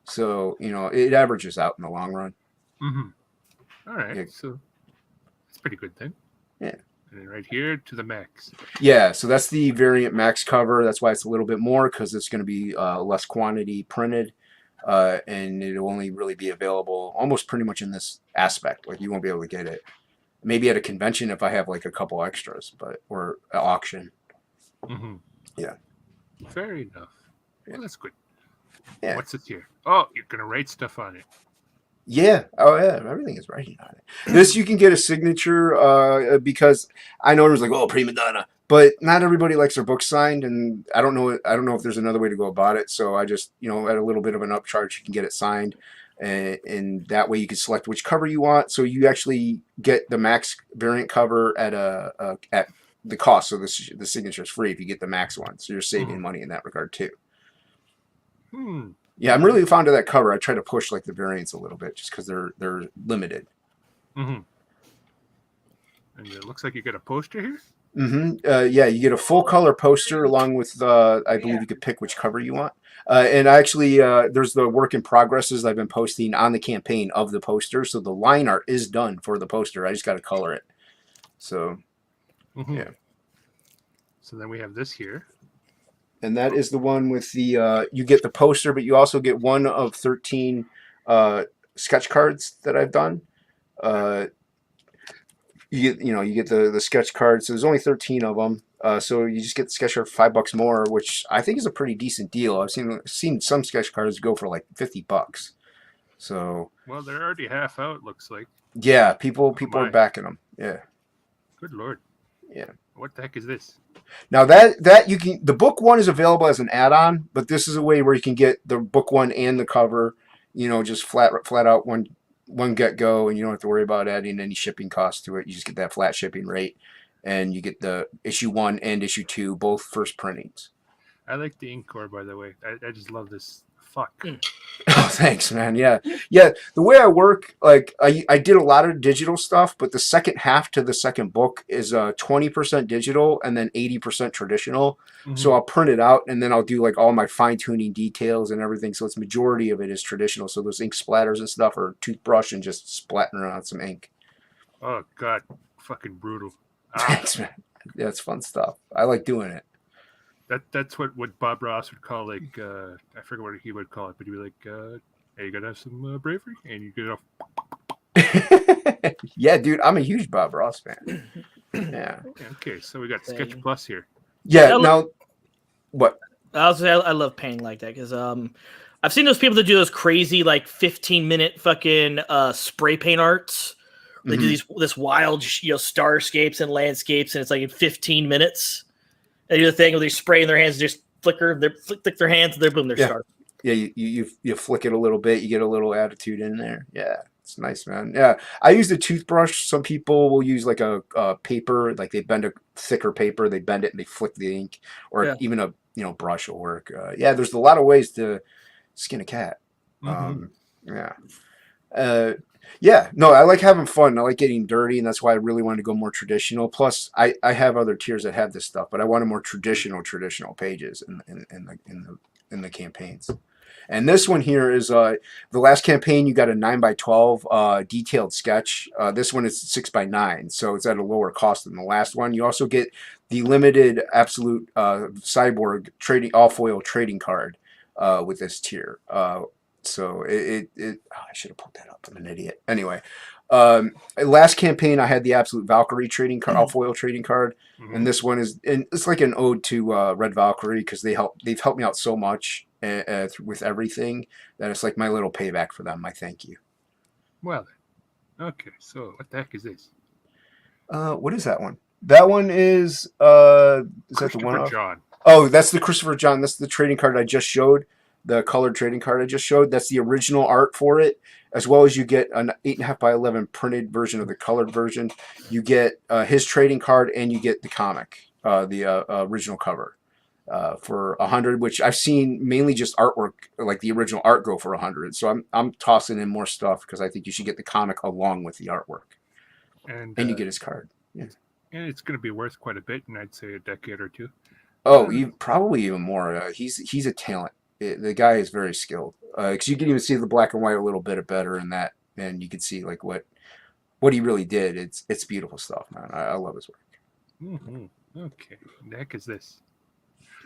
so it averages out in the long run. All right, so that's pretty good then. Yeah. And then right here to the Max. Yeah, so that's the variant Max cover. That's why it's a little bit more, because it's going to be less quantity printed, and it'll only really be available almost pretty much in this aspect. Like you won't be able to get it. Maybe at a convention if I have like a couple extras, or an auction. Yeah. Fair enough. Well, that's good. Yeah. What's it here? Oh, you're gonna write stuff on it. Yeah. Oh, yeah. Everything is writing on it. This you can get a signature because I know everyone's like, oh, prima donna, but not everybody likes their book signed, and I don't know if there's another way to go about it. So I just, at a little bit of an upcharge, you can get it signed. and that way you can select which cover you want. So you actually get the max variant cover at the cost. So the signature is free if you get the max one. So you're saving money in that regard too. Yeah, I'm really fond of that cover. I try to push like the variants a little bit just because they're limited. And it looks like you get a poster here. Yeah, you get a full color poster along with I believe you could pick which cover you want. And actually, there's the work in progresses I've been posting on the campaign of the poster. So the line art is done for the poster. I just got to color it. So, yeah. So then we have this here. And that is the one with the, you get the poster, but you also get one of 13 sketch cards that I've done. You get the sketch cards. So there's only 13 of them. So you just get the sketch card for $5 more, which I think is a pretty decent deal. I've seen some sketch cards go for like $50. So well, they're already half out. Looks like. Yeah, people are backing them. Yeah. Good Lord. Yeah. What the heck is this? Now that you can, the book one is available as an add-on, but this is a way where you can get the book one and the cover, just flat out one get-go, and you don't have to worry about adding any shipping costs to it. You just get that flat shipping rate, and you get the issue 1 and issue 2, both first printings. I like the ink core, by the way. I just love this. Fuck. Oh, thanks, man. Yeah. The way I work, like I did a lot of digital stuff, but the second half to the second book is 20% digital and then 80% traditional. So I'll print it out and then I'll do like all my fine tuning details and everything. So it's majority of it is traditional. So those ink splatters and stuff are toothbrush and just splatting around some ink. Oh God, fucking brutal. Thanks, man. Yeah, it's fun stuff. I like doing it. That's what Bob Ross would call like I forget what he would call it, but he'd be like, "Hey, you gotta have some bravery," and you get off. Yeah, dude, I'm a huge Bob Ross fan. Yeah. Okay, so we got Sketch Plus here. Yeah. Now, what? I love painting like that because I've seen those people that do those crazy like 15-minute fucking spray paint arts. They do this wild starscapes and landscapes, and it's like in 15 minutes. They do the thing where they spray in their hands, just flick their hands, and they're started. Yeah, you flick it a little bit, you get a little attitude in there. Yeah, it's nice, man. Yeah, I use the toothbrush. Some people will use like a paper, like they bend a thicker paper, they bend it and they flick the ink, or even a brush will work. Yeah, there's a lot of ways to skin a cat. Yeah, no, I like having fun. I like getting dirty, and that's why I really wanted to go more traditional. Plus, I have other tiers that have this stuff, but I wanted more traditional pages in the campaigns. And this one here is the last campaign. You got a 9x12 detailed sketch. This one is 6x9, so it's at a lower cost than the last one. You also get the limited absolute cyborg all foil trading card with this tier. So I should have pulled that up. I'm an idiot. Anyway, last campaign I had the absolute Valkyrie trading card, all foil trading card, and this one it's like an ode to Red Valkyrie because they've helped me out so much with everything that it's like my little payback for them. I thank you. Well, okay. So what the heck is this? What is that one? That one is that the one? John. Oh, that's the Christopher John. That's the trading card I just showed. The colored trading card I just showed. That's the original art for it, as well as you get an 8.5x11 printed version of the colored version. You get his trading card, and you get the comic, the original cover, for 100. Which I've seen mainly just artwork, like the original art, go for 100. So I'm tossing in more stuff because I think you should get the comic along with the artwork, and you get his card. Yeah. And it's going to be worth quite a bit, and I'd say a decade or two. Oh, probably even more. He's a talent. The guy is very skilled because you can even see the black and white a little bit better in that, and you can see like what he really did. It's beautiful stuff, man. I love his work. Okay, the heck is this?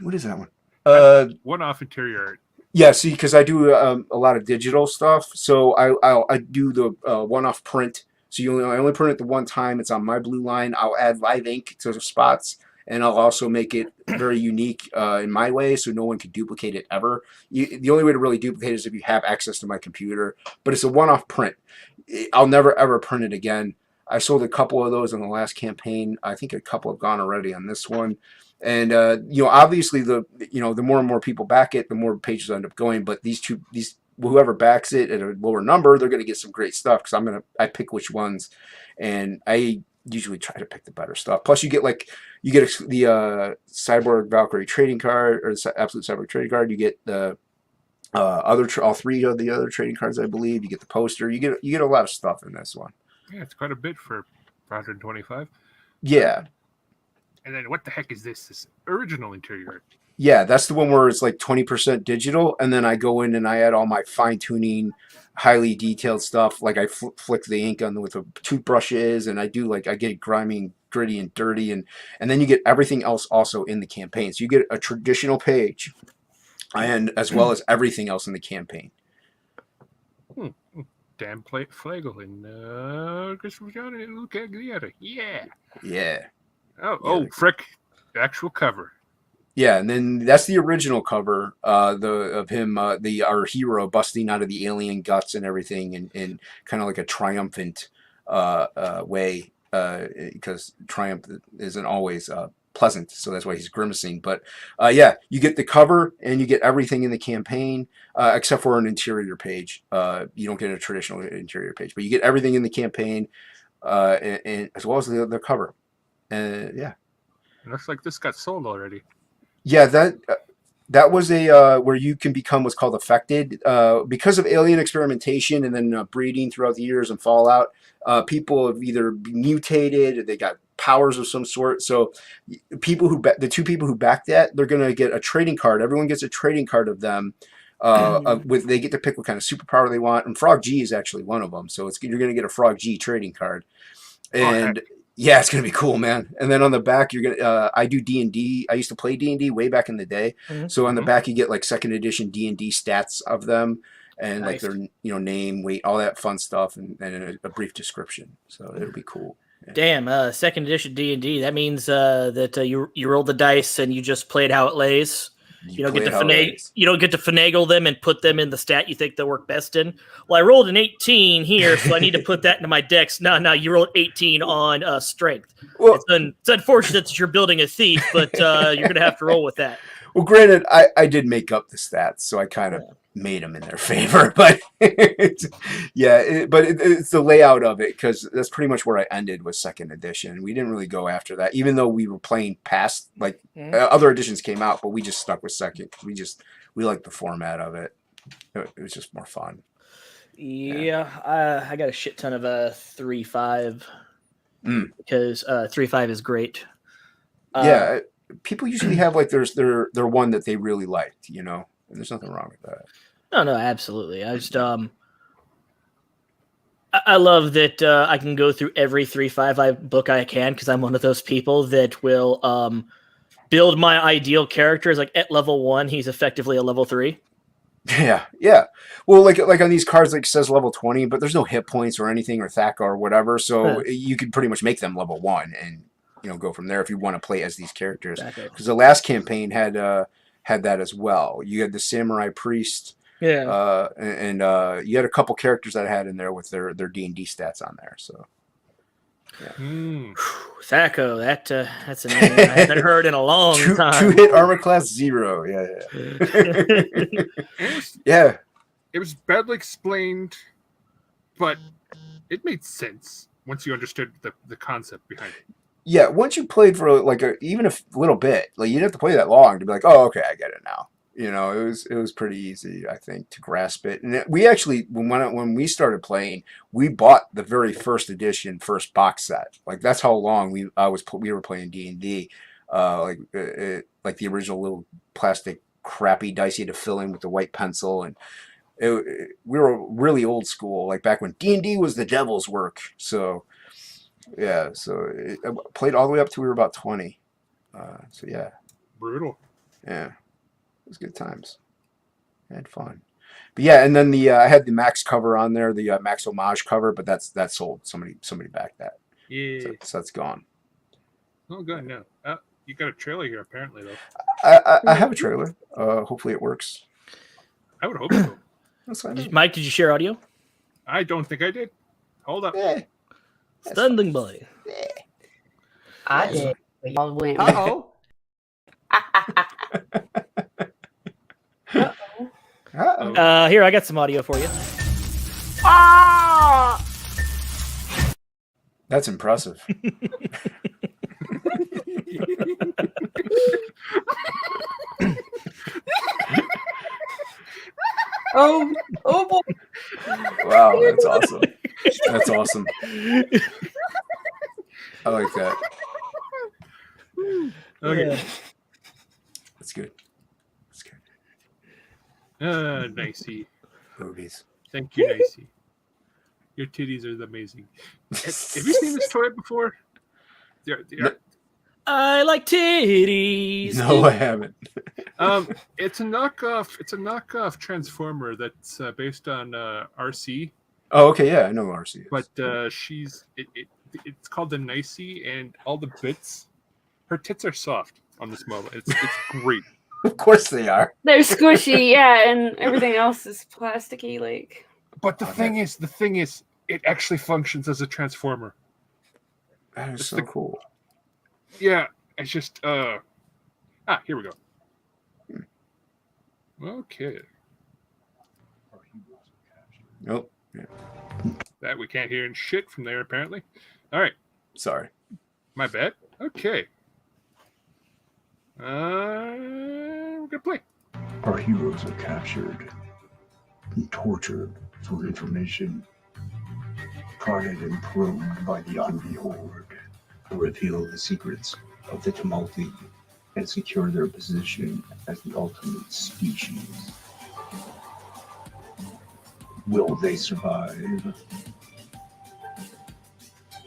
What is that one? One-off interior art. Yeah, see, because I do a lot of digital stuff, so I do the one-off print. So I only print it the one time. It's on my blue line. I'll add live ink to the spots. And I'll also make it very unique in my way, so no one can duplicate it ever. The only way to really duplicate it is if you have access to my computer. But it's a one-off print. I'll never, ever print it again. I sold a couple of those in the last campaign. I think a couple have gone already on this one. And, obviously, the more and more people back it, the more pages end up going. But these whoever backs it at a lower number, they're going to get some great stuff because I pick which ones, and I usually try to pick the better stuff. Plus, you get the Cyborg Valkyrie trading card or the Absolute Cyborg trading card. You get the all three of the other trading cards, I believe. You get the poster. You get a lot of stuff in this one. Yeah, it's quite a bit for 125. Yeah. And then what the heck is this? This original interior art. Yeah, that's the one where it's like 20% digital, and then I go in and I add all my fine-tuning, highly detailed stuff. Like I flick the ink on with the toothbrushes, and I get it grimy, gritty, and dirty, and then you get everything else also in the campaign. So you get a traditional page, and as well as everything else in the campaign. Dan Flagel and Christopher John and Luke Aguilera. Yeah. Yeah. Oh, frick! The actual cover. Yeah, and then that's the original cover, of him, our hero busting out of the alien guts and everything, in kind of like a triumphant way, because triumph isn't always pleasant, so that's why he's grimacing. But yeah, you get the cover and you get everything in the campaign, except for an interior page. You don't get a traditional interior page, but you get everything in the campaign, and as well as the cover. Yeah. It looks like this got sold already. Yeah, that was a where you can become what's called affected because of alien experimentation and then breeding throughout the years and Fallout. People have either mutated, or they got powers of some sort. So the two people who back that, they're gonna get a trading card. Everyone gets a trading card of them. They get to pick what kind of superpower they want, and Frog G is actually one of them. So you're gonna get a Frog G trading card, and yeah, it's gonna be cool, man. And then on the back, you're gonna. I do D&D. I used to play D&D way back in the day. Mm-hmm. So on the back, you get like second edition D&D stats of them, and like their name, weight, all that fun stuff, and a brief description. So it'll be cool. Yeah. Damn, second edition D&D. That means that you roll the dice and you just play it how it lays. You don't get to finagle them and put them in the stat you think they'll work best in. Well, I rolled an 18 here, so I need to put that into my dex. No, you rolled 18 on strength. Well, it's unfortunate that you're building a thief, but you're going to have to roll with that. Well, granted, I did make up the stats, so I kind of made them in their favor. But it's the layout of it, because that's pretty much where I ended with second edition. We didn't really go after that, even though we were playing past other editions came out, but we just stuck with second. We liked the format of it. It was just more fun. Yeah, I got a shit ton of 3.5 because 3.5 is great. Yeah. People usually have like their one that they really liked, and there's nothing wrong with that. No, absolutely. I just I love that I can go through every 3.5 book I can, because I'm one of those people that will build my ideal characters. Like at level 1, he's effectively a level 3. Yeah. Well, like on these cards, like it says level 20, but there's no hit points or anything or THAC or whatever, so you could pretty much make them level 1 and go from there if you want to play as these characters. Because the last campaign had that as well. You had the Samurai Priest, and you had a couple characters that had in there with their D&D stats on there. So, yeah. Thaco, that's a name I haven't heard in a long time. 2-hit armor class 0. Yeah. It was badly explained, but it made sense once you understood the concept behind it. Yeah, once you played for even a little bit, like you didn't have to play that long to be like, oh, okay, I get it now. It was pretty easy, I think, to grasp it. And we actually, when we started playing, we bought the very first edition, first box set. Like that's how long we were playing D&D, like the original little plastic crappy dice you had to fill in with the white pencil, and we were really old school, like back when D&D was the devil's work. So. Yeah, so I played all the way up to we were about 20. So yeah. Brutal. Yeah. It was good times. I had fun. But yeah, and then I had the Max cover on there, the Max homage cover, but that's sold. Somebody backed that. Yeah. So that's gone. Oh, good. No. You got a trailer here apparently though. I have a trailer. Hopefully it works. I would hope so. That's fine. Mike, did you share audio? I don't think I did. Hold up. Yeah. Standing by. I did. Y'all went. Uh-oh. Here, I got some audio for you. Ah! That's impressive. Oh boy. Wow, that's awesome. That's awesome. I like that. Okay. That's good. That's good. Nicey. Movies. Thank you, Nicey. Your titties are amazing. Have you seen this toy before? I like titties. No, I haven't. It's a knockoff. It's a knockoff Transformer that's based on RC. Oh, okay, yeah, I know RC. But it's called the Nicey, and all the bits. Her tits are soft on this model. It's great. Of course they are. They're squishy, yeah, and everything else is plasticky, like. But the thing is, it actually functions as a Transformer. That is so cool. Yeah, it's just here we go. Okay. Nope. Yeah. That we can't hear shit from there apparently. All right. Sorry. My bad. Okay. We're gonna play. Our heroes are captured and tortured for information, prodded and probed by the Envy Horde to reveal the secrets of the Tumulti and secure their position as the ultimate species. Will they survive?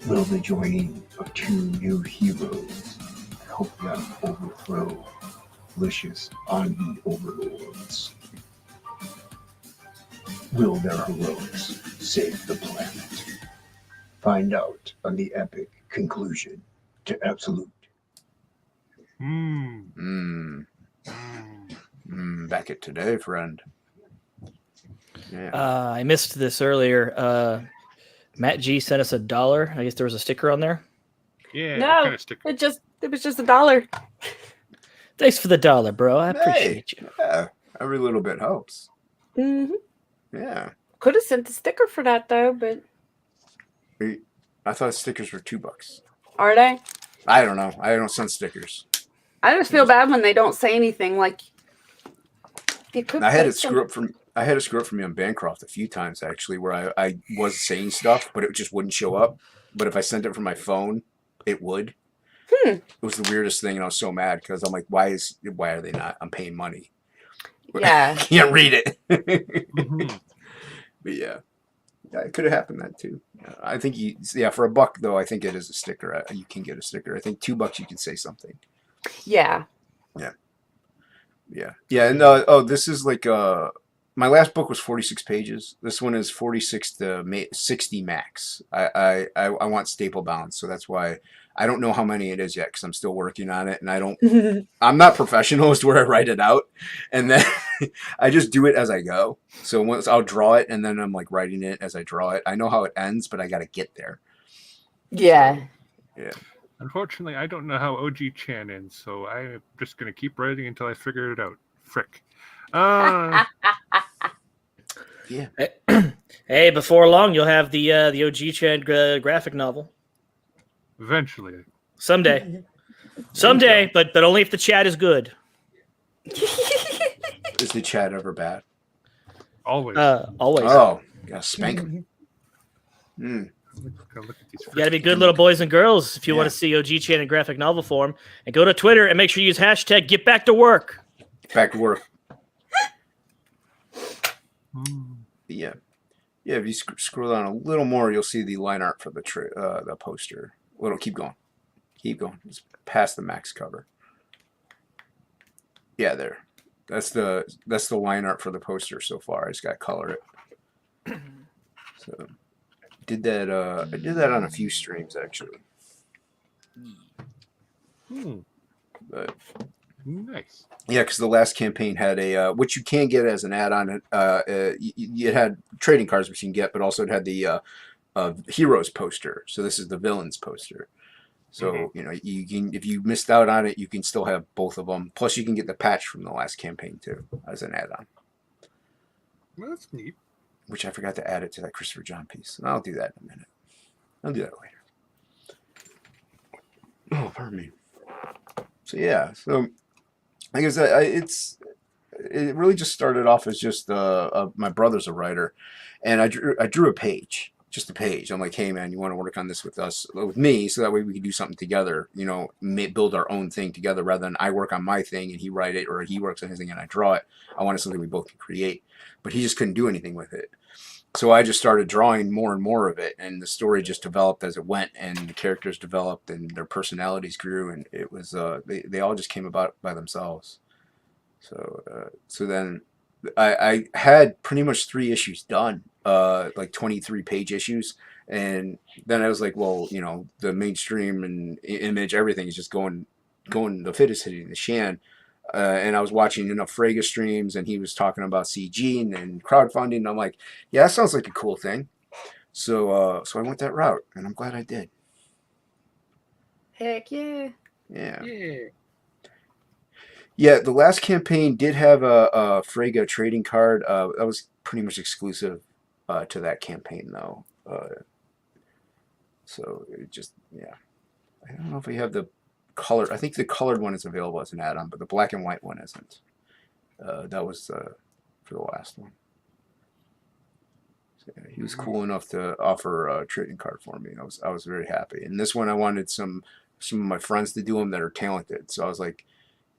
Will the joining of two new heroes help them overthrow malicious Envy overlords? Will their heroics save the planet? Find out on the epic conclusion to Absolute. Back at today, friend. Yeah. I missed this earlier. Matt G sent us $1. I guess there was a sticker on there. Yeah. No, what kind of sticker? it was just $1. Thanks for the $1, bro. I appreciate you. Yeah, every little bit helps. Mm-hmm. Yeah. Could have sent the sticker for that though, but I thought stickers were $2. are they? I don't know. I don't send stickers. I just feel bad when they don't say anything. Like you could. I had it screw up from me on Bancroft a few times actually, where I was saying stuff, but it just wouldn't show up. But if I sent it from my phone, it would. It was the weirdest thing, and I was so mad because I'm like, why are they not? I'm paying money. Yeah. I can't read it. But yeah, it could have happened that too. I think for $1 though, I think it is a sticker. You can get a sticker. I think $2 you can say something. Yeah. And this is like my last book was 46 pages. This one is 46 to 60 max. I want staple bound, so that's why I don't know how many it is yet because I'm still working on it, and I'm not professional as to where I write it out, and then I just do it as I go. So once I'll draw it, and then I'm like writing it as I draw it. I know how it ends, but I got to get there. Yeah. Yeah. Unfortunately, I don't know how OG Chan ends, so I'm just gonna keep writing until I figure it out. Frick. Yeah. Hey, before long, you'll have the OG Chan graphic novel. Eventually. Someday, but only if the chat is good. Is the chat ever bad? Always. Always. Oh, gotta spank them. You gotta be good little boys and girls if you want to see OG Chan in graphic novel form. And go to Twitter and make sure you use hashtag Get Back to Work. Back to work. Yeah. If you scroll down a little more, you'll see the line art for the poster. Keep going. It's past the max cover. Yeah, there. That's the line art for the poster so far. I just got to color it. So I did that on a few streams actually. But nice. Yeah, because the last campaign had a which you can get as an add-on. It had trading cards which you can get, but also it had the heroes poster. So this is the villains poster. So you can, if you missed out on it, you can still have both of them. Plus, you can get the patch from the last campaign too as an add-on. Well, that's neat. Which I forgot to add it to that Christopher John piece. And I'll do that in a minute. I'll do that later. Oh, pardon me. So yeah, so I guess it really just started off as just my brother's a writer, and I drew a page, just a page. I'm like, hey man, you want to work on this with me, so that way we can do something together. You know, build our own thing together rather than I work on my thing and he write it, or he works on his thing and I draw it. I wanted something we both can create, but he just couldn't do anything with it. So I just started drawing more and more of it, and the story just developed as it went, and the characters developed, and their personalities grew, and it was they all just came about by themselves. So then I had pretty much 3 issues done, like 23-page issues, and then I was like, well, you know, the mainstream and Image, everything is just going. The fit is hitting the shan. And I was watching enough Frege streams, and he was talking about CG and crowdfunding. And I'm like, yeah, that sounds like a cool thing. So I went that route, and I'm glad I did. Heck yeah. Yeah. Yeah, the last campaign did have a Frege trading card. That was pretty much exclusive to that campaign, though. So it just, yeah. I don't know if we have the color. I think the colored one is available as an add-on, but the black and white one isn't. That was for the last one. So, yeah, he was cool enough to offer a trading card for me. I was very happy. And this one, I wanted some of my friends to do them that are talented. So I was like,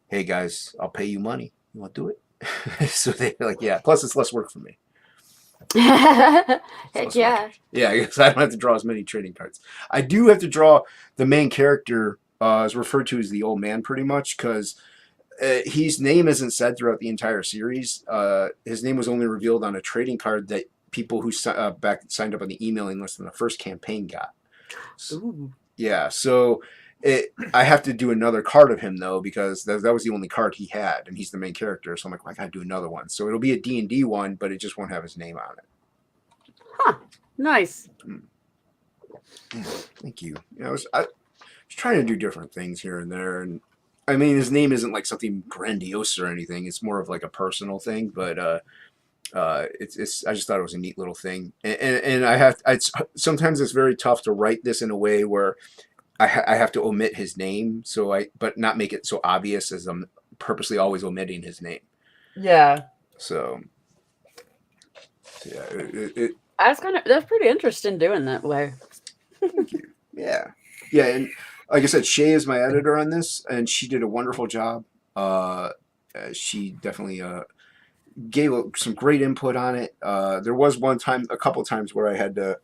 hey guys, I'll pay you money. You want to do it? So they're like, yeah. Plus, it's less work for me. Heck yeah. Yeah, because I don't have to draw as many trading cards. I do have to draw the main character, is referred to as the old man, pretty much, because his name isn't said throughout the entire series. His name was only revealed on a trading card that people who signed up on the emailing list in the first campaign got. Ooh. Yeah, so I have to do another card of him, though, because that was the only card he had, and he's the main character. So I'm like, well, I got to do another one. So it'll be a D&D one, but it just won't have his name on it. Huh. Nice. Yeah, thank you. I was trying to do different things here and there, and I mean, his name isn't like something grandiose or anything. It's more of like a personal thing, but it's I just thought it was a neat little thing, and sometimes it's very tough to write this in a way where I have to omit his name, but not make it so obvious as I'm purposely always omitting his name. Yeah. So yeah, that's pretty interesting doing that way. Thank you. Yeah, and like I said, Shay is my editor on this, and she did a wonderful job. She definitely gave some great input on it. There was a couple times where I had to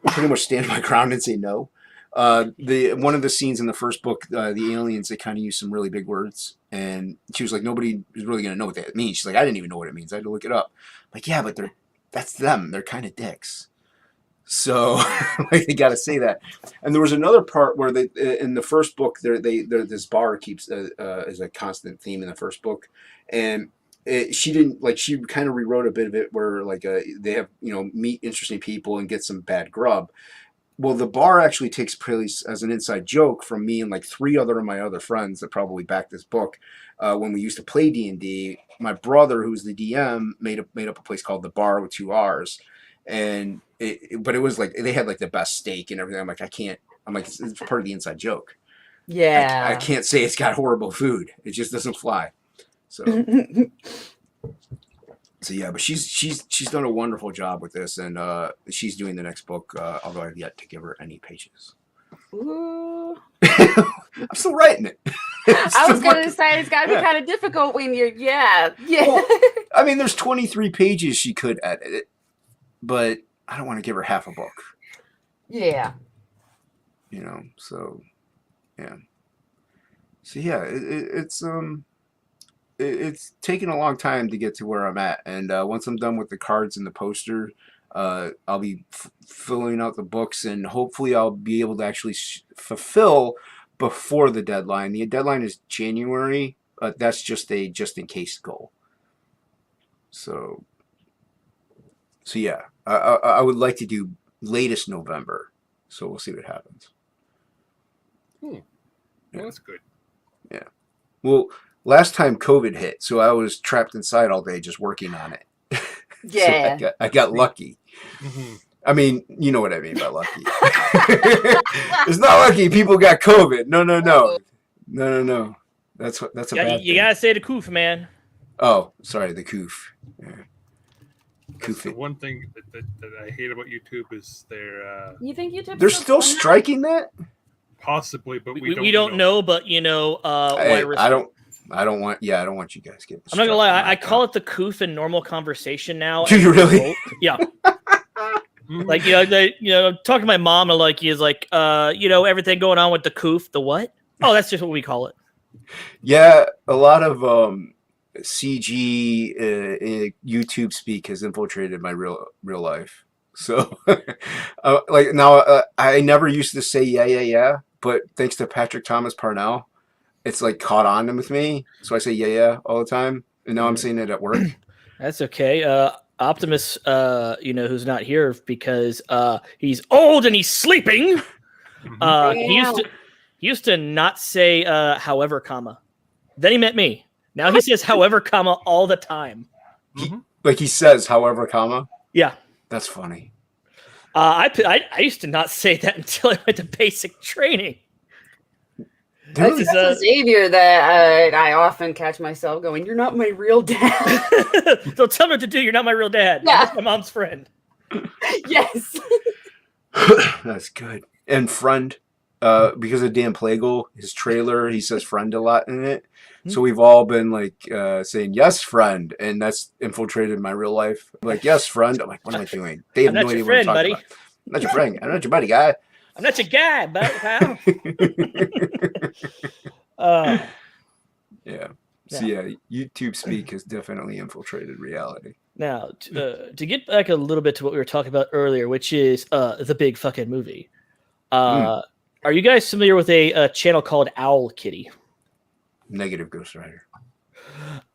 pretty much stand my ground and say no. One of the scenes in the first book, the aliens, they kind of use some really big words, and she was like, nobody is really gonna know what that means. She's like, I didn't even know what it means. I had to look it up. I'm like, yeah, but that's them. They're kind of dicks. So like, they got to say that. And there was another part where in the first book, this bar keeps is a constant theme in the first book, and she kind of rewrote a bit of it where like they have, you know, meet interesting people and get some bad grub. Well, the bar actually takes place as an inside joke from me and like 3 of my other friends that probably backed this book. When we used to play D&D, my brother, who's the DM, made up a place called the Bar with 2 R's, and but it was like they had like the best steak and everything. I'm like, it's part of the inside joke. Yeah, I can't say it's got horrible food. It just doesn't fly. So. So yeah, but she's done a wonderful job with this, and she's doing the next book. Although I've yet to give her any pages. Ooh. I'm still writing it. I was gonna say it's gotta be kind of difficult when you're Well, I mean, there's 23 pages she could edit it, but I don't want to give her half a book. Yeah. You know, so yeah. So yeah, it's taken a long time to get to where I'm at, and once I'm done with the cards and the poster, I'll be filling out the books, and hopefully I'll be able to actually fulfill before the deadline. The deadline is January, but that's just a just-in-case goal. So yeah, I would like to do latest November, so we'll see what happens. Well, that's good. Yeah. Well, last time COVID hit, so I was trapped inside all day just working on it. Yeah. So I got lucky. Mhm. I mean, you know what I mean by lucky. It's not lucky people got COVID. No. That's a bad thing. You gotta say the coof, man. Oh, sorry, the coof. Yeah. That's the one thing that I hate about YouTube is You think YouTube? They're still striking that? Possibly, but We don't know. But I don't want you guys getting. I'm not gonna lie. I call it the coof in normal conversation now. Do you really? Yeah. Like talking to my mom and like he's like everything going on with the coof. The what? Oh, that's just what we call it. Yeah, a lot of CG YouTube speak has infiltrated my real life. So, like now, I never used to say yeah, but thanks to Patrick Thomas Parnell, it's like caught on with me. So I say yeah all the time, and now I'm saying it at work. That's okay. Optimus, who's not here because he's old and he's sleeping. He used to not say however, comma. Then he met me. Now he says however, comma all the time. He says however, comma. Yeah, that's funny. I used to not say that until I went to basic training. That's Xavier that I often catch myself going, "You're not my real dad." Don't tell me what to do. You're not my real dad. Yeah. You're my mom's friend. Yes. That's good. And friend, because of Dan Plagle, his trailer, he says friend a lot in it. So we've all been like saying yes, friend, and that's infiltrated my real life. I'm like, yes, friend. I'm like, what am I doing? They have I'm no not idea your what I'm friend, talking buddy. about. I'm not your friend. I'm not your buddy, guy. I'm not your guy, buddy, pal. Yeah. So yeah, YouTube speak has definitely infiltrated reality. Now, to get back a little bit to what we were talking about earlier, which is the big fucking movie. Are you guys familiar with a channel called Owl Kitty? Negative, Ghost Rider.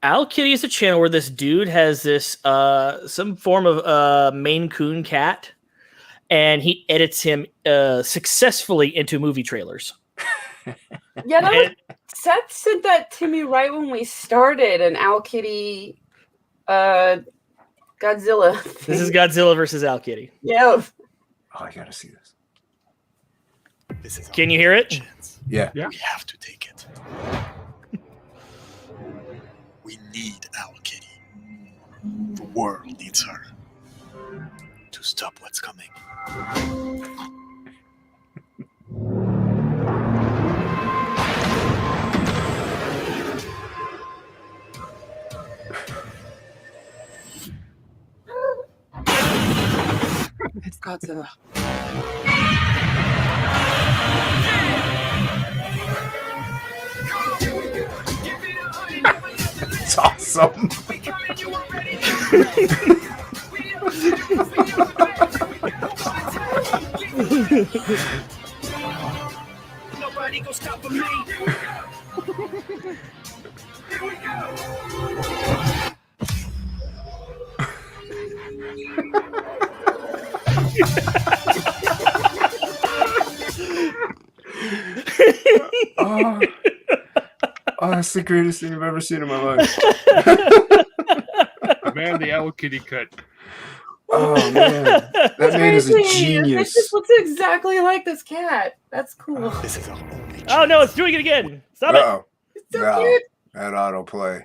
Owl Kitty is a channel where this dude has this some form of Maine Coon cat, and he edits him successfly into movie trailers. Yeah, Seth said that to me right when we started an Owl Kitty Godzilla. This is Godzilla versus Owl Kitty. Yeah. Oh, I gotta see this. Can you hear it? Yeah. We have to take it. We need Owl Kitty. The world needs her to stop what's coming. It's Godzilla. It's awesome. Nobody gonna stop me. Here we go. Oh, that's the greatest thing I've ever seen in my life. Man, the Owl Kitty cut. Oh man, that man is a genius. It just looks exactly like this cat. That's cool. This is our only Oh no, it's doing it again. Stop Uh-oh. It's so No, cute. that autoplay.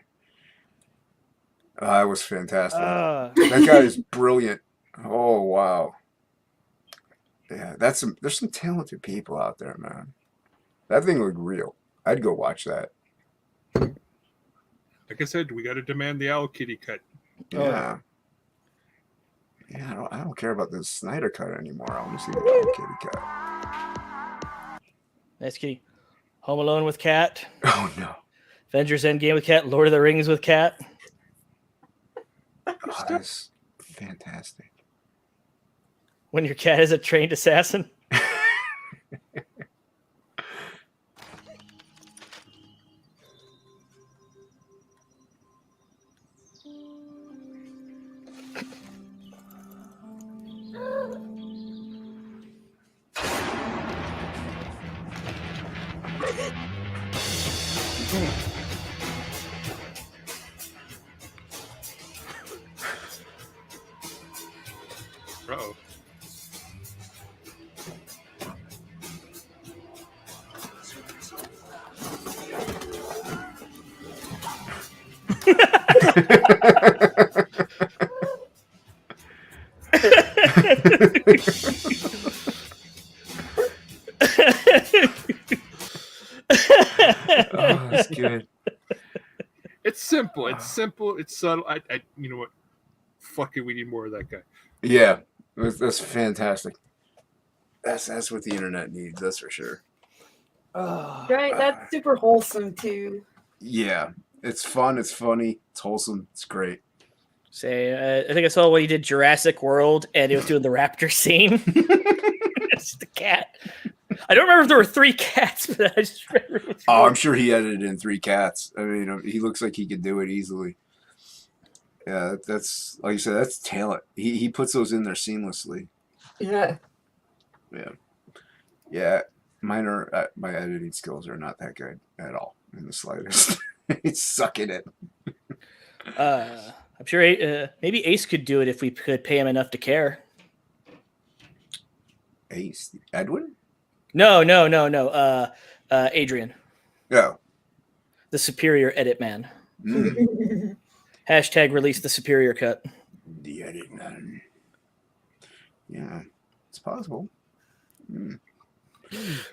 That was fantastic. That guy is brilliant. Oh wow. Yeah, there's some talented people out there, man. That thing looked real. I'd go watch that. Like I said, we got to demand the Owl Kitty cut. Yeah. Yeah, I don't care about the Snyder cut anymore. I want to see the Owl Kitty cut. Nice kitty. Home Alone with cat. Oh no. Avengers Endgame with cat. Lord of the Rings with cat. Oh, that's fantastic. When your cat is a trained assassin. Oh, that's good. It's simple. It's simple. It's subtle. You know what? Fuck it. We need more of that guy. Yeah, that's fantastic. That's what the internet needs. That's for sure. Right, that's super wholesome too. Yeah, it's fun. It's funny. It's wholesome. It's great. Say, I think I saw when he did Jurassic World, and he was doing the raptor scene. It's the cat. I don't remember if there were 3 cats, but I just remember. Oh, I'm sure he edited in 3 cats. I mean, he looks like he could do it easily. Yeah, that's like you said. That's talent. He puts those in there seamlessly. Yeah. Yeah. Mine are my editing skills are not that good at all in the slightest. It's sucking it. I'm sure maybe Ace could do it if we could pay him enough to care. Ace? Edwin? No. Adrian. Oh. The superior edit man. Hashtag release the superior cut. The edit man. Yeah, it's possible.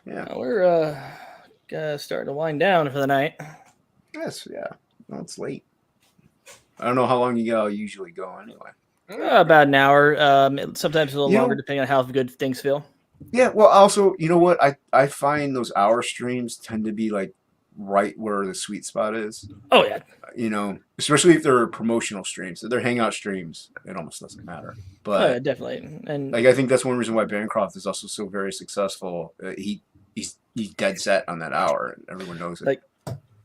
Yeah. We're starting to wind down for the night. Yes, yeah. Well, it's late. I don't know how long you all usually go anyway. About an hour. Sometimes a little longer, depending on how good things feel. Yeah, well, also, you know what? I find those hour streams tend to be like right where the sweet spot is. Oh, yeah. You know, especially if they're promotional streams. If they're hangout streams, it almost doesn't matter. But definitely. And like, I think that's one reason why Bancroft is also so very successful. He's dead set on that hour, and everyone knows it. Like,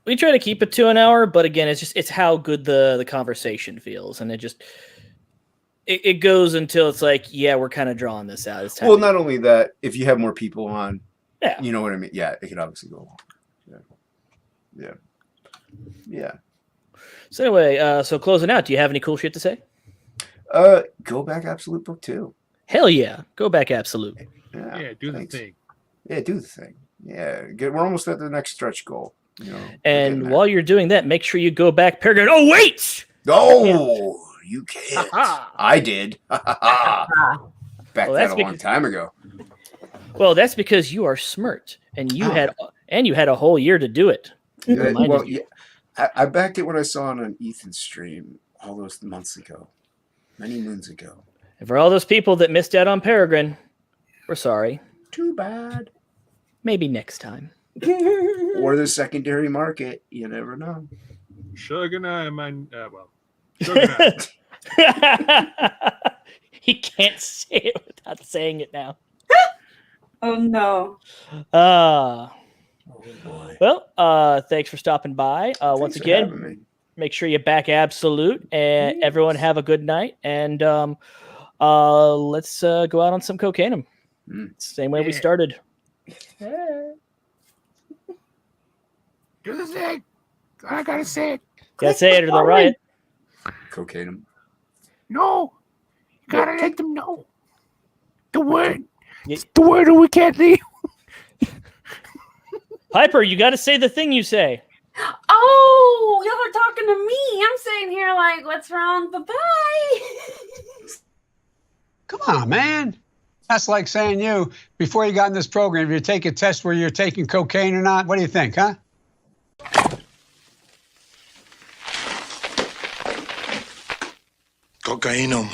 we try to keep it to an hour, but again, it's how good the conversation feels, and it goes until it's like, yeah, we're kind of drawing this out. It's time well, not only that, if you have more people on, yeah, you know what I mean. Yeah, it could obviously go long. Yeah. So anyway, so closing out, do you have any cool shit to say? Go back Absolute Book 2. Hell yeah, go back Absolute. Yeah, do the thing. Yeah, do the thing. Yeah, we're almost at the next stretch goal. You know, and while you're doing that, make sure you go back Peregrine. Oh wait! No, you can't. I did. Back that a long time ago. Well, that's because you are smart, and you had a whole year to do it. Yeah, well, yeah, I backed it when I saw it on Ethan's stream all those months ago, many moons ago. And for all those people that missed out on Peregrine, we're sorry. Too bad. Maybe next time. Or the secondary market. You never know. He can't say it without saying it now. Oh no. Well, thanks for stopping by. Once again, make sure you back Absolute, and everyone have a good night. And let's go out on some cocaine. Same way we started. Do the thing. I gotta say it. Gotta say it or they'll riot. Cocaine. No. You gotta let them know. The word. It's the word that we can't leave. Piper, you gotta say the thing you say. Oh, y'all are talking to me. I'm sitting here like, what's wrong? Bye-bye. Come on, man. That's like saying before you got in this program, if you take a test where you're taking cocaine or not, what do you think, huh? Cocaine.